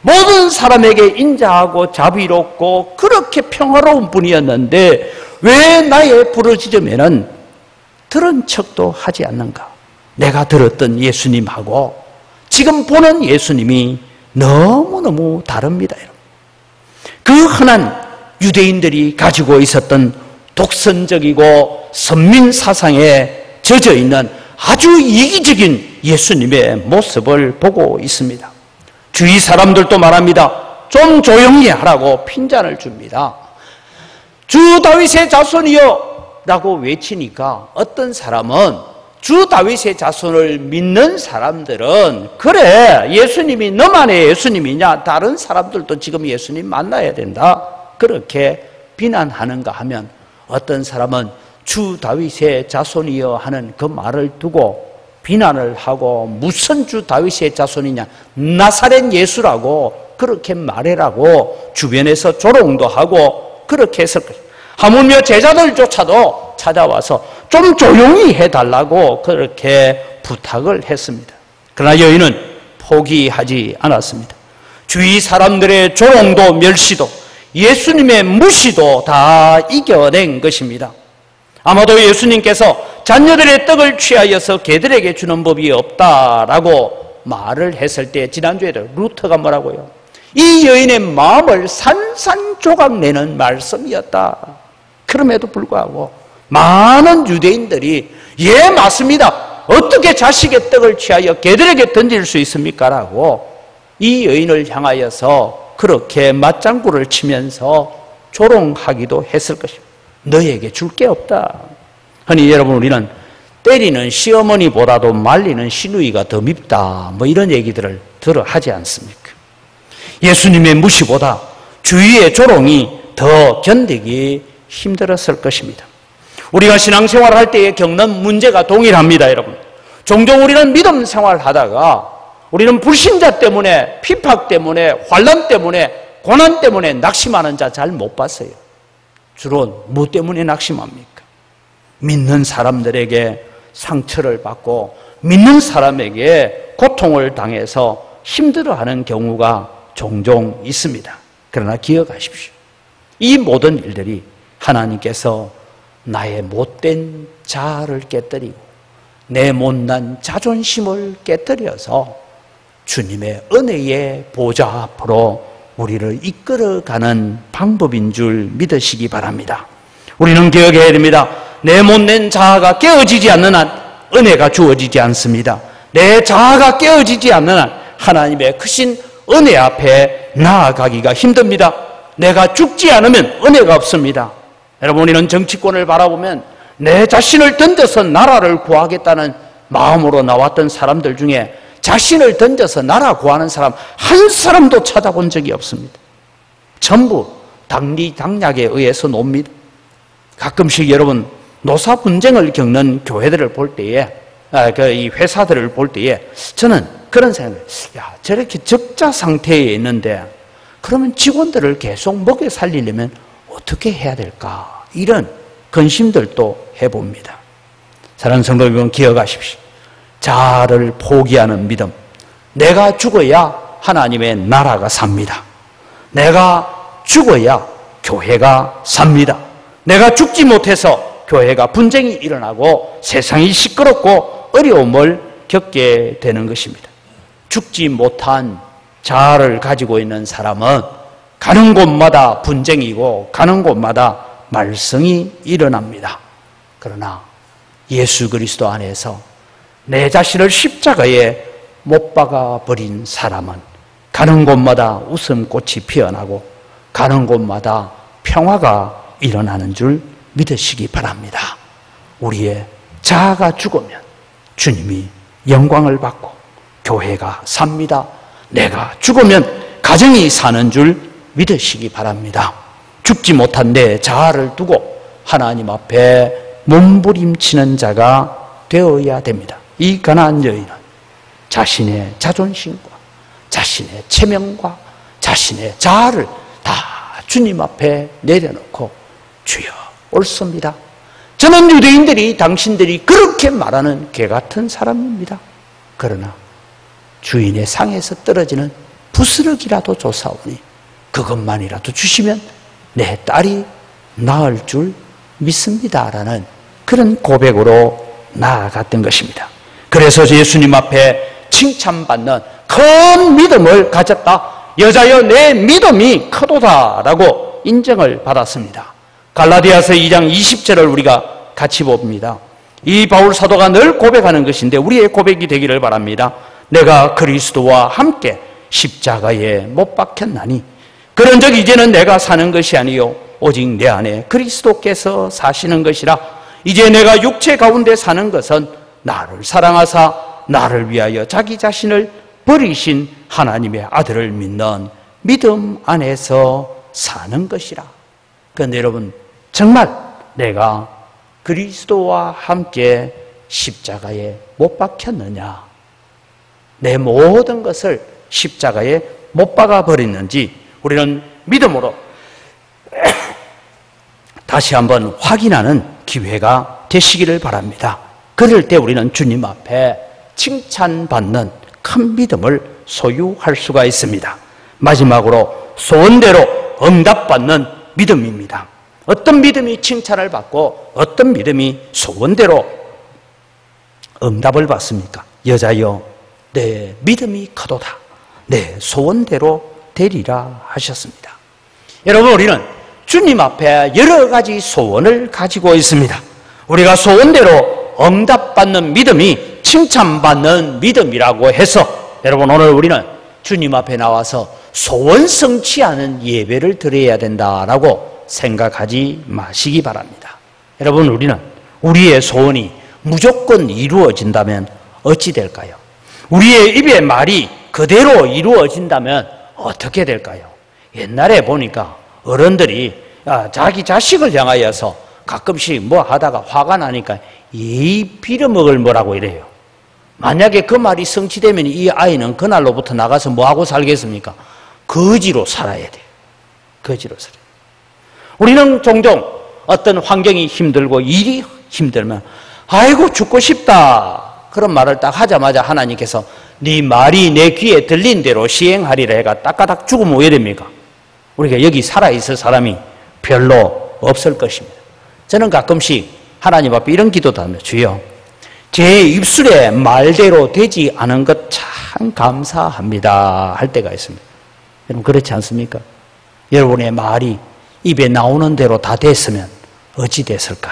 [SPEAKER 1] 모든 사람에게 인자하고 자비롭고 그렇게 평화로운 분이었는데 왜 나의 부르짖음에는 들은 척도 하지 않는가? 내가 들었던 예수님하고 지금 보는 예수님이 너무너무 다릅니다. 그 흔한 유대인들이 가지고 있었던 독선적이고 선민 사상에 젖어 있는 아주 이기적인 예수님의 모습을 보고 있습니다. 주위 사람들도 말합니다. 좀 조용히 하라고 핀잔을 줍니다. 주 다윗의 자손이여 라고 외치니까 어떤 사람은 주 다윗의 자손을 믿는 사람들은 그래, 예수님이 너만의 예수님이냐, 다른 사람들도 지금 예수님 만나야 된다, 그렇게 비난하는가 하면, 어떤 사람은 주 다윗의 자손이여 하는 그 말을 두고 비난을 하고 무슨 주 다윗의 자손이냐, 나사렛 예수라고 그렇게 말해라고 주변에서 조롱도 하고 그렇게 했을 것입니다. 하물며 제자들조차도 찾아와서 좀 조용히 해달라고 그렇게 부탁을 했습니다. 그러나 여인은 포기하지 않았습니다. 주위 사람들의 조롱도 멸시도 예수님의 무시도 다 이겨낸 것입니다. 아마도 예수님께서 자녀들의 떡을 취하여서 개들에게 주는 법이 없다라고 말을 했을 때, 지난주에도 루터가 뭐라고요? 이 여인의 마음을 산산조각내는 말씀이었다. 그럼에도 불구하고 많은 유대인들이 예, 맞습니다, 어떻게 자식의 떡을 취하여 개들에게 던질 수 있습니까? 라고 이 여인을 향하여서 그렇게 맞장구를 치면서 조롱하기도 했을 것입니다. 너에게 줄 게 없다. 흔히 여러분, 우리는 때리는 시어머니보다도 말리는 시누이가 더 밉다, 뭐 이런 얘기들을 들어 하지 않습니까? 예수님의 무시보다 주위의 조롱이 더 견디기 힘들었을 것입니다. 우리가 신앙생활을 할 때에 겪는 문제가 동일합니다, 여러분. 종종 우리는 믿음 생활하다가 우리는 불신자 때문에, 핍박 때문에, 환난 때문에, 고난 때문에 낙심하는 자 잘 못 봤어요. 주로 뭐 때문에 낙심합니까? 믿는 사람들에게 상처를 받고 믿는 사람에게 고통을 당해서 힘들어하는 경우가 종종 있습니다. 그러나 기억하십시오. 이 모든 일들이 하나님께서 나의 못된 자아를 깨뜨리고 내 못난 자존심을 깨뜨려서 주님의 은혜의 보좌 앞으로 우리를 이끌어가는 방법인 줄 믿으시기 바랍니다. 우리는 기억해야 됩니다. 내 못된 자아가 깨어지지 않는 한 은혜가 주어지지 않습니다. 내 자아가 깨어지지 않는 한 하나님의 크신 은혜 앞에 나아가기가 힘듭니다. 내가 죽지 않으면 은혜가 없습니다. 여러분, 우리는 정치권을 바라보면 내 자신을 던져서 나라를 구하겠다는 마음으로 나왔던 사람들 중에 자신을 던져서 나라 구하는 사람 한 사람도 찾아본 적이 없습니다. 전부 당리당략에 의해서 놉니다. 가끔씩 여러분, 노사 분쟁을 겪는 교회들을 볼 때에, 이 회사들을 볼 때에 저는 그런 생각을 해요. 야, 저렇게 적자 상태에 있는데 그러면 직원들을 계속 먹여 살리려면 어떻게 해야 될까? 이런 근심들도 해봅니다. 사랑하는 성도 여러분, 기억하십시오. 자아를 포기하는 믿음. 내가 죽어야 하나님의 나라가 삽니다. 내가 죽어야 교회가 삽니다. 내가 죽지 못해서 교회가 분쟁이 일어나고 세상이 시끄럽고 어려움을 겪게 되는 것입니다. 죽지 못한 자아를 가지고 있는 사람은 가는 곳마다 분쟁이고 가는 곳마다 말썽이 일어납니다. 그러나 예수 그리스도 안에서 내 자신을 십자가에 못 박아 버린 사람은 가는 곳마다 웃음꽃이 피어나고 가는 곳마다 평화가 일어나는 줄 믿으시기 바랍니다. 우리의 자아가 죽으면 주님이 영광을 받고 교회가 삽니다. 내가 죽으면 가정이 사는 줄 믿으시기 바랍니다. 죽지 못한 내 자아를 두고 하나님 앞에 몸부림치는 자가 되어야 됩니다. 이 가나안 여인은 자신의 자존심과 자신의 체면과 자신의 자아를 다 주님 앞에 내려놓고 주여 옳습니다. 저는 유대인들이 당신들이 그렇게 말하는 개 같은 사람입니다. 그러나 주인의 상에서 떨어지는 부스러기라도 조사오니 그것만이라도 주시면 내 딸이 나을 줄 믿습니다라는 그런 고백으로 나아갔던 것입니다. 그래서 예수님 앞에 칭찬받는 큰 믿음을 가졌다. 여자여 내 믿음이 크도다라고 인정을 받았습니다. 갈라디아서 2장 20절을 우리가 같이 봅니다. 이 바울 사도가 늘 고백하는 것인데 우리의 고백이 되기를 바랍니다. 내가 그리스도와 함께 십자가에 못 박혔나니 그런즉 이제는 내가 사는 것이 아니요 오직 내 안에 그리스도께서 사시는 것이라. 이제 내가 육체 가운데 사는 것은 나를 사랑하사 나를 위하여 자기 자신을 버리신 하나님의 아들을 믿는 믿음 안에서 사는 것이라. 그런데 여러분 정말 내가 그리스도와 함께 십자가에 못 박혔느냐? 내 모든 것을 십자가에 못 박아 버렸는지 우리는 믿음으로 다시 한번 확인하는 기회가 되시기를 바랍니다. 그럴 때 우리는 주님 앞에 칭찬받는 큰 믿음을 소유할 수가 있습니다. 마지막으로 소원대로 응답받는 믿음입니다. 어떤 믿음이 칭찬을 받고 어떤 믿음이 소원대로 응답을 받습니까? 여자여 내 믿음이 크도다. 내 소원대로 되리라 하셨습니다. 여러분 우리는 주님 앞에 여러 가지 소원을 가지고 있습니다. 우리가 소원대로 응답받는 믿음이 칭찬받는 믿음이라고 해서 여러분 오늘 우리는 주님 앞에 나와서 소원 성취하는 예배를 드려야 된다라고 생각하지 마시기 바랍니다. 여러분 우리는 우리의 소원이 무조건 이루어진다면 어찌 될까요? 우리의 입의 말이 그대로 이루어진다면 어떻게 될까요? 옛날에 보니까 어른들이 자기 자식을 향하여서 가끔씩 뭐 하다가 화가 나니까 예의 빌어먹을 뭐라고 이래요. 만약에 그 말이 성취되면 이 아이는 그날로부터 나가서 뭐하고 살겠습니까? 거지로 살아야 돼요. 거지로 살아야 돼요. 우리는 종종 어떤 환경이 힘들고 일이 힘들면 아이고 죽고 싶다 그런 말을 딱 하자마자 하나님께서 네 말이 내 귀에 들린 대로 시행하리라 해가 따까닥 죽으면 왜 됩니까? 우리가 여기 살아있을 사람이 별로 없을 것입니다. 저는 가끔씩 하나님 앞에 이런 기도도 합니다. 주여 제 입술에 말대로 되지 않은 것 참 감사합니다 할 때가 있습니다. 여러분 그렇지 않습니까? 여러분의 말이 입에 나오는 대로 다 됐으면 어찌 됐을까?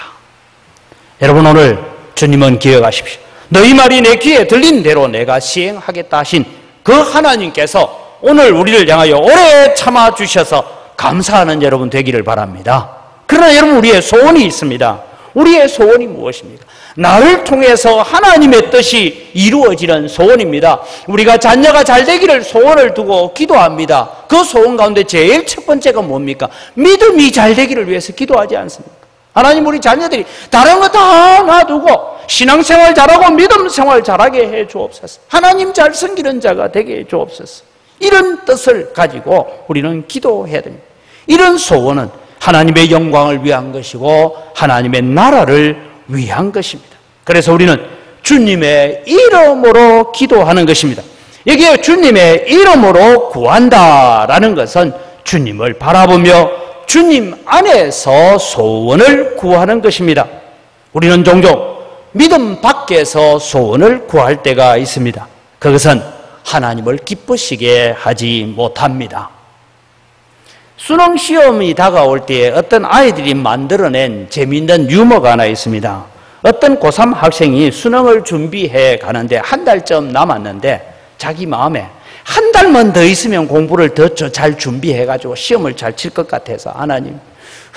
[SPEAKER 1] 여러분 오늘 주님은 기억하십시오. 너희 말이 내 귀에 들린 대로 내가 시행하겠다 하신 그 하나님께서 오늘 우리를 향하여 오래 참아주셔서 감사하는 여러분 되기를 바랍니다. 그러나 여러분 우리의 소원이 있습니다. 우리의 소원이 무엇입니까? 나를 통해서 하나님의 뜻이 이루어지는 소원입니다. 우리가 자녀가 잘 되기를 소원을 두고 기도합니다. 그 소원 가운데 제일 첫 번째가 뭡니까? 믿음이 잘 되기를 위해서 기도하지 않습니까? 하나님 우리 자녀들이 다른 거 다 놔두고 신앙생활 잘하고 믿음생활 잘하게 해 주옵소서. 하나님 잘 섬기는 자가 되게 해 주옵소서. 이런 뜻을 가지고 우리는 기도해야 됩니다. 이런 소원은 하나님의 영광을 위한 것이고 하나님의 나라를 위한 것입니다. 그래서 우리는 주님의 이름으로 기도하는 것입니다. 여기에 주님의 이름으로 구한다라는 것은 주님을 바라보며 주님 안에서 소원을 구하는 것입니다. 우리는 종종 믿음 밖에서 소원을 구할 때가 있습니다. 그것은 하나님을 기쁘시게 하지 못합니다. 수능 시험이 다가올 때 어떤 아이들이 만들어낸 재미있는 유머가 하나 있습니다. 어떤 고3 학생이 수능을 준비해 가는데 한 달쯤 남았는데 자기 마음에 한 달만 더 있으면 공부를 더 잘 준비해가지고 시험을 잘 칠 것 같아서 하나님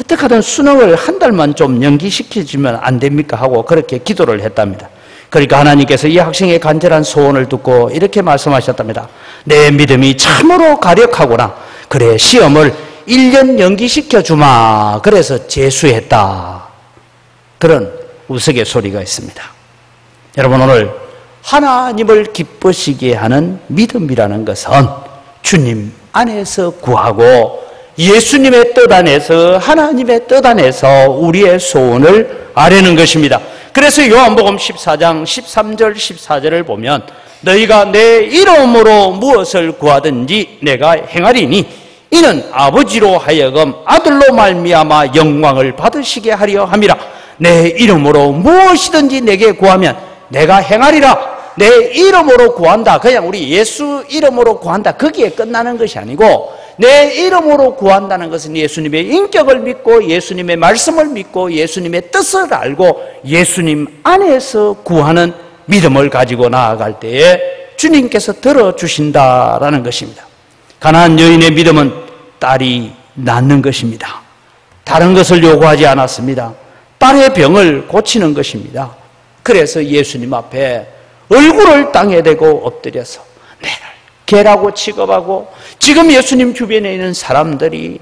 [SPEAKER 1] 어떻게 하든 수능을 한 달만 좀 연기시켜주면 안 됩니까? 하고 그렇게 기도를 했답니다. 그러니까 하나님께서 이 학생의 간절한 소원을 듣고 이렇게 말씀하셨답니다. 내 믿음이 참으로 가력하구나. 그래 시험을 1년 연기시켜주마. 그래서 재수했다. 그런 우스갯소리가 있습니다. 여러분, 오늘 하나님을 기쁘시게 하는 믿음이라는 것은 주님 안에서 구하고 예수님의 뜻 안에서, 하나님의 뜻 안에서 우리의 소원을 아뢰는 것입니다. 그래서 요한복음 14장 13절 14절을 보면 너희가 내 이름으로 무엇을 구하든지 내가 행하리니 이는 아버지로 하여금 아들로 말미암아 영광을 받으시게 하려 함이라. 내 이름으로 무엇이든지 내게 구하면 내가 행하리라. 내 이름으로 구한다. 그냥 우리 예수 이름으로 구한다. 거기에 끝나는 것이 아니고 내 이름으로 구한다는 것은 예수님의 인격을 믿고 예수님의 말씀을 믿고 예수님의 뜻을 알고 예수님 안에서 구하는 믿음을 가지고 나아갈 때에 주님께서 들어주신다라는 것입니다. 가나안 여인의 믿음은 딸이 낫는 것입니다. 다른 것을 요구하지 않았습니다. 딸의 병을 고치는 것입니다. 그래서 예수님 앞에 얼굴을 땅에 대고 엎드려서 내를 개라고 취급하고, 지금 예수님 주변에 있는 사람들이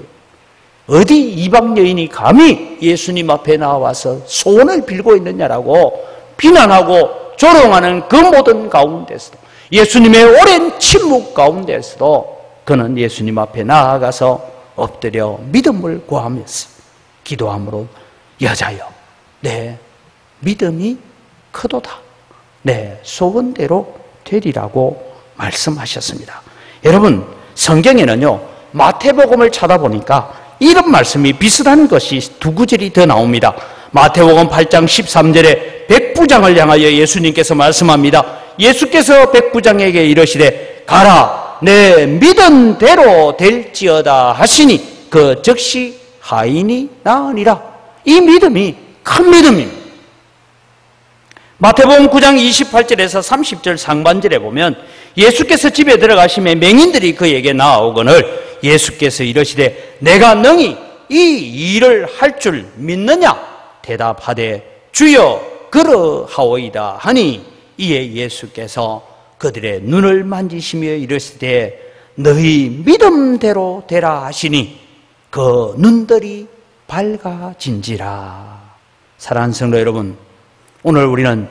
[SPEAKER 1] 어디 이방 여인이 감히 예수님 앞에 나와서 소원을 빌고 있느냐라고 비난하고 조롱하는 그 모든 가운데서도, 예수님의 오랜 침묵 가운데서도 그는 예수님 앞에 나아가서 엎드려 믿음을 구하면서 기도함으로 여자여 내 믿음이 크도다. 내 소원대로 되리라고 말씀하셨습니다. 여러분, 성경에는요 마태복음을 찾아보니까 이런 말씀이 비슷한 것이 두 구절이 더 나옵니다. 마태복음 8장 13절에 백부장을 향하여 예수님께서 말씀합니다. 예수께서 백부장에게 이르시되 가라 내 믿은 대로 될지어다 하시니 그 즉시 하인이 나으니라. 이 믿음이 큰 믿음입니다. 마태복음 9장 28절에서 30절 상반절에 보면 예수께서 집에 들어가시며 맹인들이 그에게 나아오거늘 예수께서 이르시되 내가 능히 이 일을 할 줄 믿느냐? 대답하되 주여 그러하오이다 하니 이에 예수께서 그들의 눈을 만지시며 이르시되 너희 믿음대로 되라 하시니 그 눈들이 밝아진지라. 사랑하는 성도 여러분, 오늘 우리는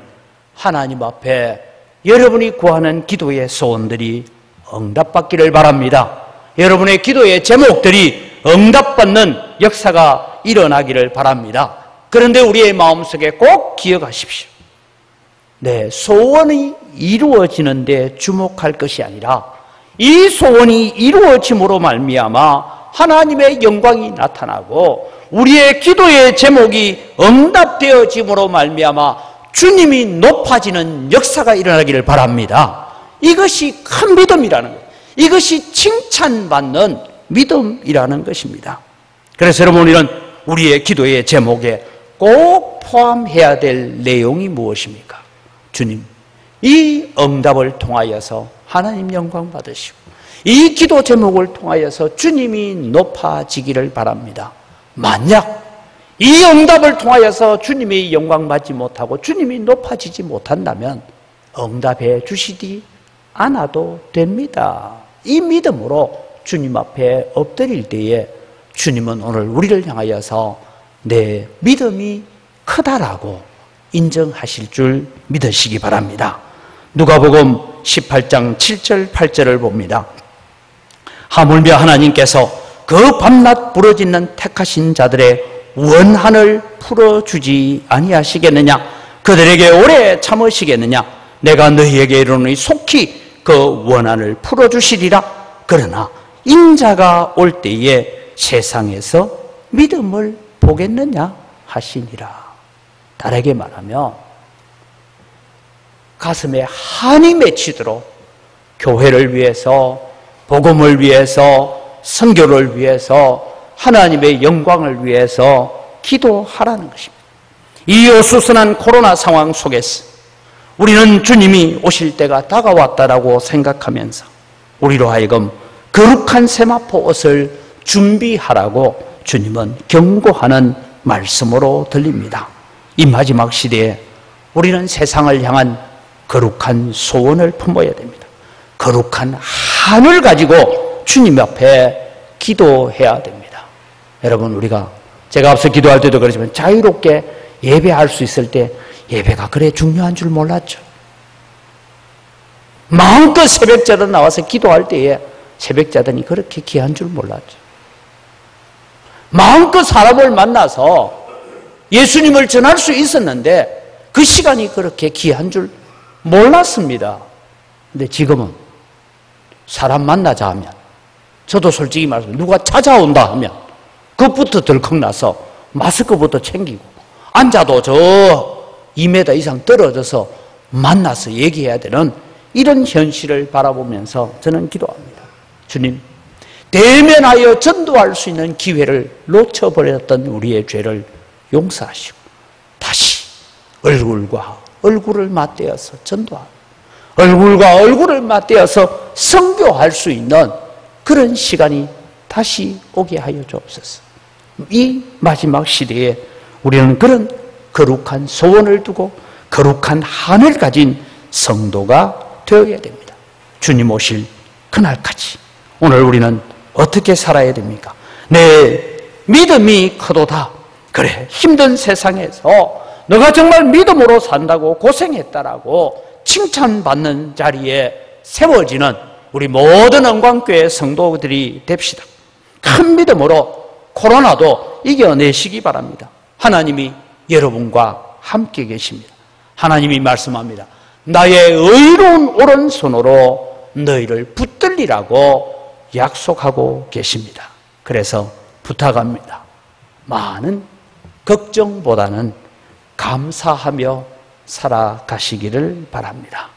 [SPEAKER 1] 하나님 앞에 여러분이 구하는 기도의 소원들이 응답받기를 바랍니다. 여러분의 기도의 제목들이 응답받는 역사가 일어나기를 바랍니다. 그런데 우리의 마음속에 꼭 기억하십시오. 내 소원이 이루어지는데 주목할 것이 아니라 이 소원이 이루어짐으로 말미암아 하나님의 영광이 나타나고 우리의 기도의 제목이 응답되어짐으로 말미암아 주님이 높아지는 역사가 일어나기를 바랍니다. 이것이 큰 믿음이라는 것, 이것이 칭찬받는 믿음이라는 것입니다. 그래서 여러분, 우리는 우리의 기도의 제목에 꼭 포함해야 될 내용이 무엇입니까? 주님, 이 응답을 통하여서 하나님 영광 받으시고 이 기도 제목을 통하여서 주님이 높아지기를 바랍니다. 만약 이 응답을 통하여서 주님이 영광 받지 못하고 주님이 높아지지 못한다면 응답해 주시지 않아도 됩니다. 이 믿음으로 주님 앞에 엎드릴 때에 주님은 오늘 우리를 향하여서 내 믿음이 크다라고 인정하실 줄 믿으시기 바랍니다. 누가복음 18장 7절 8절을 봅니다. 하물며 하나님께서 그 밤낮 부르짖는 택하신 자들의 원한을 풀어주지 아니하시겠느냐? 그들에게 오래 참으시겠느냐? 내가 너희에게 이르노니 속히 그 원한을 풀어주시리라. 그러나 인자가 올 때에 세상에서 믿음을 보겠느냐 하시니라. 다르게 말하면 가슴에 한이 맺히도록 교회를 위해서, 복음을 위해서, 선교를 위해서, 하나님의 영광을 위해서 기도하라는 것입니다. 이 어수선한 코로나 상황 속에서 우리는 주님이 오실 때가 다가왔다라고 생각하면서 우리로 하여금 거룩한 세마포 옷을 준비하라고 주님은 경고하는 말씀으로 들립니다. 이 마지막 시대에 우리는 세상을 향한 거룩한 소원을 품어야 됩니다. 거룩한 한을 가지고 주님 앞에 기도해야 됩니다. 여러분, 우리가 제가 앞서 기도할 때도 그러지만 자유롭게 예배할 수 있을 때 예배가 그래 중요한 줄 몰랐죠. 마음껏 새벽자단 나와서 기도할 때에 새벽자단이 그렇게 귀한 줄 몰랐죠. 마음껏 사람을 만나서 예수님을 전할 수 있었는데 그 시간이 그렇게 귀한 줄 몰랐습니다. 근데 지금은 사람 만나자 하면, 저도 솔직히 말해서 누가 찾아온다 하면 그것부터 덜컥나서 마스크부터 챙기고 앉아도 저 2m 이상 떨어져서 만나서 얘기해야 되는 이런 현실을 바라보면서 저는 기도합니다. 주님, 대면하여 전도할 수 있는 기회를 놓쳐버렸던 우리의 죄를 용서하시고 다시 얼굴과 얼굴을 맞대어서 전도하고 얼굴과 얼굴을 맞대어서 선교할 수 있는 그런 시간이 다시 오게 하여 주옵소서. 이 마지막 시대에 우리는 그런 거룩한 소원을 두고 거룩한 한을 가진 성도가 되어야 됩니다. 주님 오실 그날까지 오늘 우리는 어떻게 살아야 됩니까? 내 믿음이 크도다. 그래, 힘든 세상에서 너가 정말 믿음으로 산다고 고생했다라고 칭찬받는 자리에 세워지는 우리 모든 영광교회 성도들이 됩시다. 큰 믿음으로 코로나도 이겨내시기 바랍니다. 하나님이 여러분과 함께 계십니다. 하나님이 말씀합니다. 나의 의로운 오른손으로 너희를 붙들리라고 약속하고 계십니다. 그래서 부탁합니다. 많은 걱정보다는 감사하며 살아가시기를 바랍니다.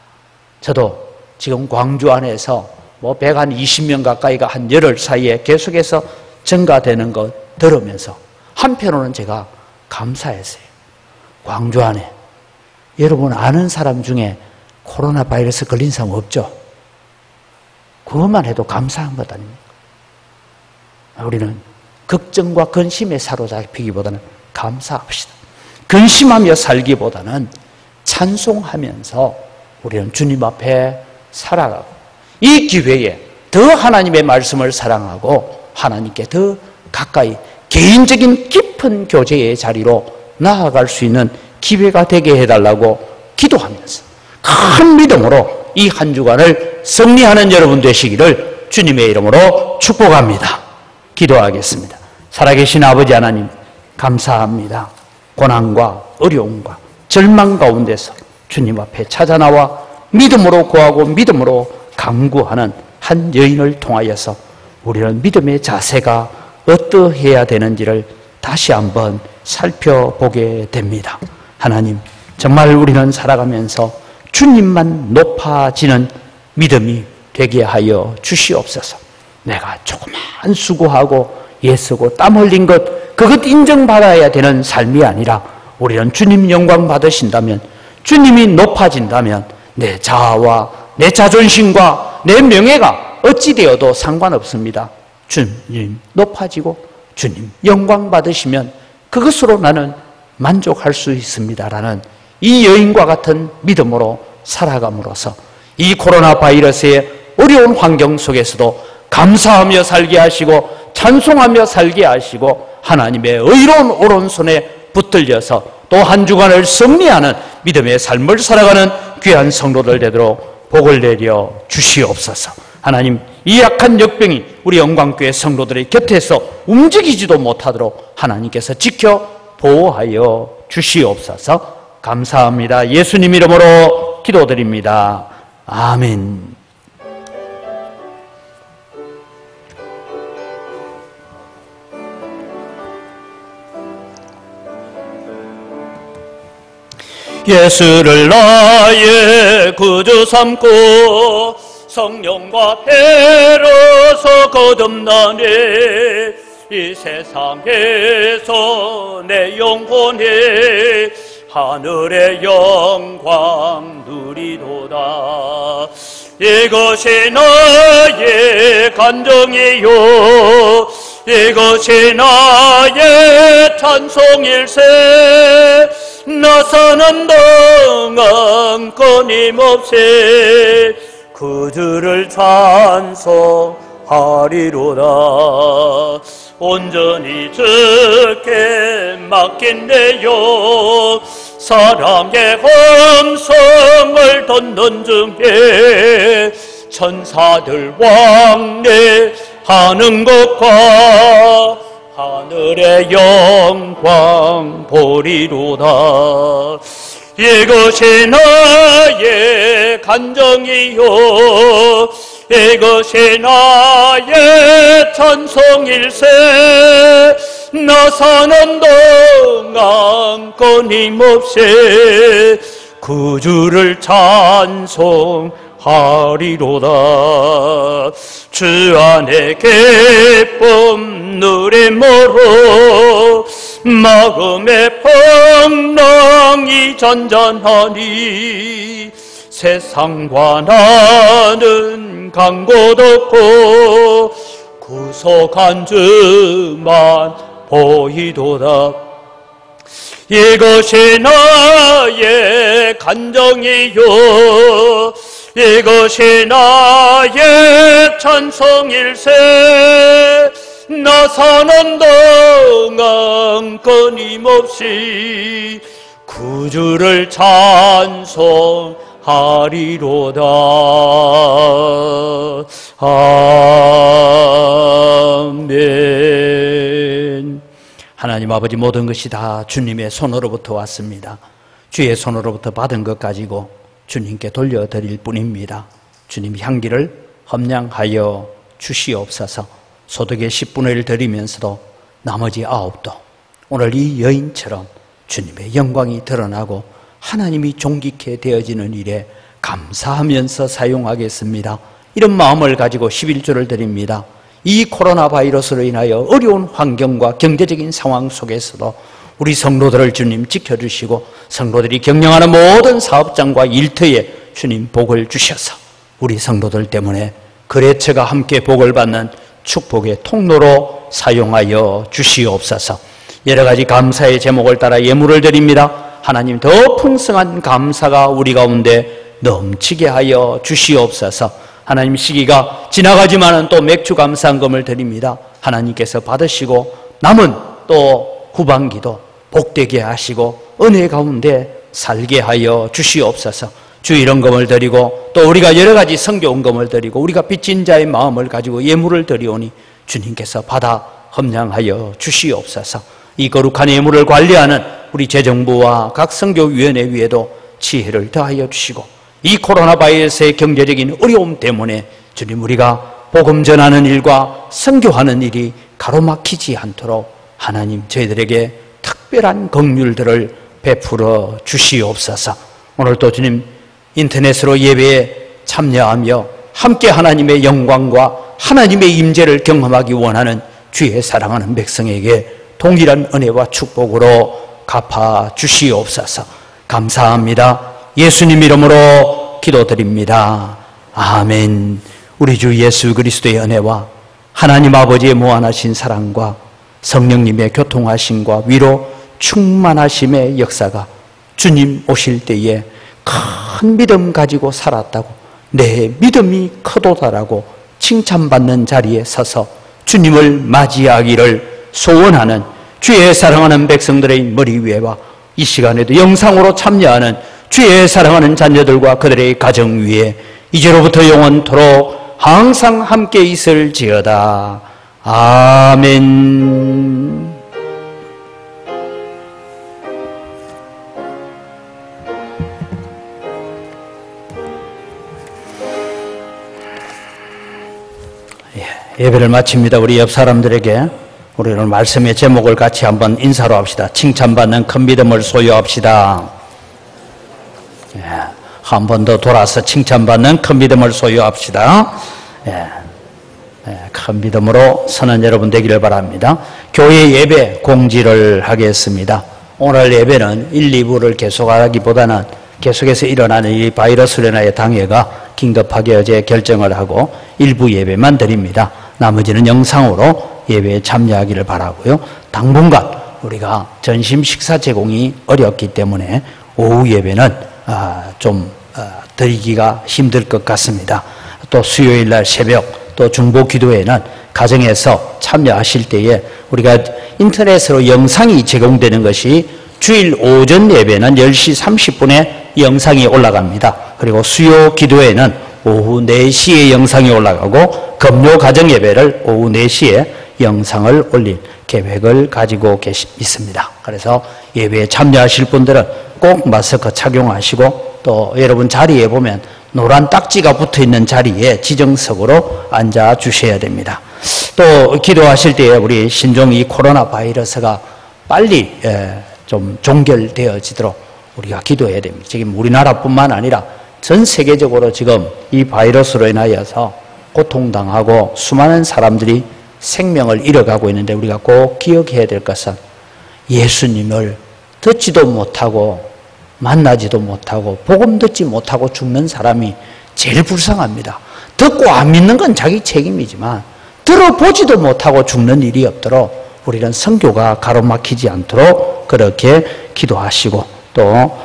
[SPEAKER 1] 저도 지금 광주 안에서 120명 가까이가 한 열흘 사이에 계속해서 증가되는 것 들으면서 한편으로는 제가 감사했어요. 광주 안에 여러분 아는 사람 중에 코로나 바이러스 걸린 사람 없죠? 그것만 해도 감사한 것 아닙니까? 우리는 걱정과 근심에 사로잡히기보다는 감사합시다. 근심하며 살기보다는 찬송하면서 우리는 주님 앞에 살아가고 이 기회에 더 하나님의 말씀을 사랑하고 하나님께 더 가까이 개인적인 깊은 교제의 자리로 나아갈 수 있는 기회가 되게 해달라고 기도하면서 큰 믿음으로 이 한 주간을 승리하는 여러분 되시기를 주님의 이름으로 축복합니다. 기도하겠습니다. 살아계신 아버지 하나님 감사합니다. 고난과 어려움과 절망 가운데서 주님 앞에 찾아나와 믿음으로 구하고 믿음으로 간구하는 한 여인을 통하여서 우리는 믿음의 자세가 어떠해야 되는지를 다시 한번 살펴보게 됩니다. 하나님, 정말 우리는 살아가면서 주님만 높아지는 믿음이 되게 하여 주시옵소서. 내가 조그만 수고하고 애쓰고 땀 흘린 것, 그것 인정받아야 되는 삶이 아니라 우리는 주님 영광 받으신다면, 주님이 높아진다면 내 자아와 내 자존심과 내 명예가 어찌 되어도 상관없습니다. 주님 높아지고 주님 영광 받으시면 그것으로 나는 만족할 수 있습니다라는 이 여인과 같은 믿음으로 살아감으로써 이 코로나 바이러스의 어려운 환경 속에서도 감사하며 살게 하시고 찬송하며 살게 하시고 하나님의 의로운 오른손에 붙들려서 또 한 주간을 승리하는 믿음의 삶을 살아가는 귀한 성도들 되도록 복을 내려 주시옵소서. 하나님, 이 약한 역병이 우리 영광교회 성도들의 곁에서 움직이지도 못하도록 하나님께서 지켜 보호하여 주시옵소서. 감사합니다. 예수님 이름으로 기도드립니다. 아멘.
[SPEAKER 2] 예수를 나의 구주 삼고 성령과 배로서 거듭나네. 이 세상에서 내 영혼이 하늘의 영광 누리도다. 이것이 나의 간정이요 이것이 나의 찬송일세. 나 사는 동안 끊임없이 그들을 찬송하리로다. 온전히 주께 맡긴대요. 사랑의 함성을 던던 중에 천사들 왕래하는 것과 하늘의 영광 보리로다. 이것이 나의 간정이요 이것이 나의 찬송일세. 나 사는 동안 끊임없이 구주를 찬송하리로다. 주 안에 기쁨 누림으로 마음의 풍랑이 잔잔하니 세상과 나는 간 곳 없고 구속한 주만 보이도다. 이것이 나의 간정이요 이것이 나의 찬송일세. 나 사는 동안 끊임없이 구주를 찬송하리로다. 아멘. 하나님 아버지, 모든 것이 다 주님의 손으로부터 왔습니다. 주의 손으로부터 받은 것 가지고 주님께 돌려드릴 뿐입니다. 주님 향기를 험량하여 주시옵소서. 소득의 10분의 1 드리면서도 나머지 9도 오늘 이 여인처럼 주님의 영광이 드러나고 하나님이 존귀케 되어지는 일에 감사하면서 사용하겠습니다. 이런 마음을 가지고 11조를 드립니다. 이 코로나 바이러스로 인하여 어려운 환경과 경제적인 상황 속에서도 우리 성도들을 주님 지켜주시고 성도들이 경영하는 모든 사업장과 일터에 주님 복을 주셔서 우리 성도들 때문에 거래처가 함께 복을 받는 축복의 통로로 사용하여 주시옵소서. 여러 가지 감사의 제목을 따라 예물을 드립니다. 하나님, 더 풍성한 감사가 우리 가운데 넘치게 하여 주시옵소서. 하나님, 시기가 지나가지만은 또 맥주 감사한금을 드립니다. 하나님께서 받으시고 남은 또 후반기도 복되게 하시고 은혜 가운데 살게 하여 주시옵소서. 주일헌금을 드리고 또 우리가 여러 가지 선교헌금을 드리고 우리가 빚진 자의 마음을 가지고 예물을 드리오니 주님께서 받아 험량하여 주시옵소서. 이 거룩한 예물을 관리하는 우리 재정부와 각 선교위원회 위에도 지혜를 더하여 주시고 이 코로나 바이러스의 경제적인 어려움 때문에 주님, 우리가 복음 전하는 일과 선교하는 일이 가로막히지 않도록 하나님 저희들에게 특별한 긍휼들을 베풀어 주시옵소서. 오늘도 주님 인터넷으로 예배에 참여하며 함께 하나님의 영광과 하나님의 임재를 경험하기 원하는 주의 사랑하는 백성에게 동일한 은혜와 축복으로 갚아 주시옵소서. 감사합니다. 예수님 이름으로 기도드립니다. 아멘. 우리 주 예수 그리스도의 은혜와 하나님 아버지의 무한하신 사랑과 성령님의 교통하심과 위로 충만하심의 역사가 주님 오실 때에 큰 믿음 가지고 살았다고 내 믿음이 크도다라고 칭찬받는 자리에 서서 주님을 맞이하기를 소원하는 주의 사랑하는 백성들의 머리 위에와 이 시간에도 영상으로 참여하는 주의 사랑하는 자녀들과 그들의 가정 위에 이제로부터 영원토록 항상 함께 있을지어다. 아멘. 예배를 마칩니다. 우리 옆 사람들에게 우리 오늘 말씀의 제목을 같이 한번 인사로 합시다. 칭찬받는 큰 믿음을 소유합시다. 한 번 더 돌아서 칭찬받는 큰 믿음을 소유합시다. 큰 믿음으로 서는 여러분 되기를 바랍니다. 교회 예배 공지를 하겠습니다. 오늘 예배는 1, 2부를 계속하기보다는 계속해서 일어나는 이 바이러스로 인하여 당회가 긴급하게 어제 결정을 하고 일부 예배만 드립니다. 나머지는 영상으로 예배에 참여하기를 바라고요. 당분간 우리가 점심 식사 제공이 어렵기 때문에 오후 예배는 좀 드리기가 힘들 것 같습니다. 또 수요일날 새벽 또 중보 기도회는 가정에서 참여하실 때에 우리가 인터넷으로 영상이 제공되는 것이 주일 오전 예배는 10시 30분에 영상이 올라갑니다. 그리고 수요 기도회는 오후 4시에 영상이 올라가고 금요 가정 예배를 오후 4시에 영상을 올릴 계획을 가지고 있습니다. 그래서 예배에 참여하실 분들은 꼭 마스크 착용하시고 또 여러분 자리에 보면 노란 딱지가 붙어 있는 자리에 지정석으로 앉아 주셔야 됩니다. 또 기도하실 때에 우리 신종 이 코로나 바이러스가 빨리 좀 종결되어지도록 우리가 기도해야 됩니다. 지금 우리나라뿐만 아니라 전 세계적으로 지금 이 바이러스로 인하여서 고통당하고 수많은 사람들이 생명을 잃어가고 있는데 우리가 꼭 기억해야 될 것은 예수님을 듣지도 못하고 만나지도 못하고 복음 듣지 못하고 죽는 사람이 제일 불쌍합니다. 듣고 안 믿는 건 자기 책임이지만 들어보지도 못하고 죽는 일이 없도록 우리는 선교가 가로막히지 않도록 그렇게 기도하시고 또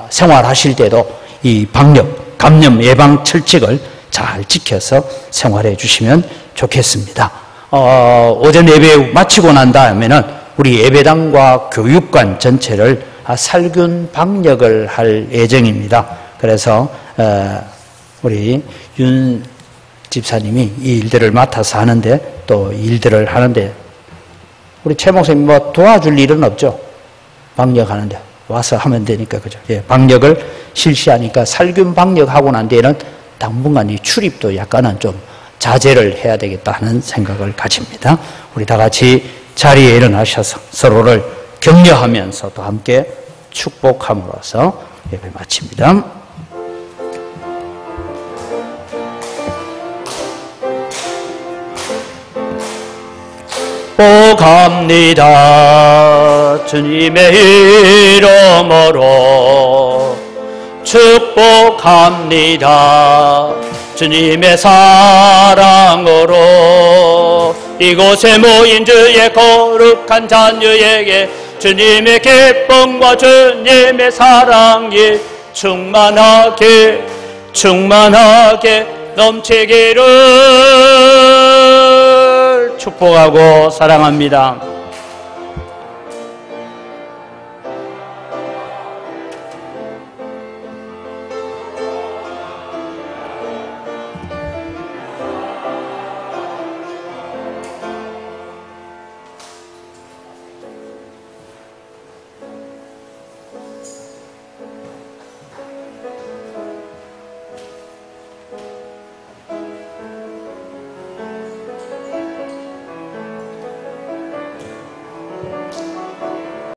[SPEAKER 2] 생활하실 때도 이 방역, 감염 예방 철칙을 잘 지켜서 생활해 주시면 좋겠습니다. 오전 예배 마치고 난 다음에는 우리 예배당과 교육관 전체를 살균 방역을 할 예정입니다. 그래서 우리 윤 집사님이 이 일들을 맡아서 하는데 또 일들을 하는데 우리 최 목사님 뭐 도와줄 일은 없죠? 방역하는데 와서 하면 되니까 그죠? 예, 방역을 실시하니까 살균 방역하고 난 뒤에는 당분간 이 출입도 약간은 좀 자제를 해야 되겠다 하는 생각을 가집니다. 우리 다 같이 자리에 일어나셔서 서로를 격려하면서 또 함께 축복함으로써 예배 마칩니다. 축복합니다. 주님의 이름으로 축복합니다. 주님의 사랑으로 이곳에 모인 주의 거룩한 자녀에게 주님의 기쁨과 주님의 사랑이 충만하게 넘치기를 축복하고 사랑합니다.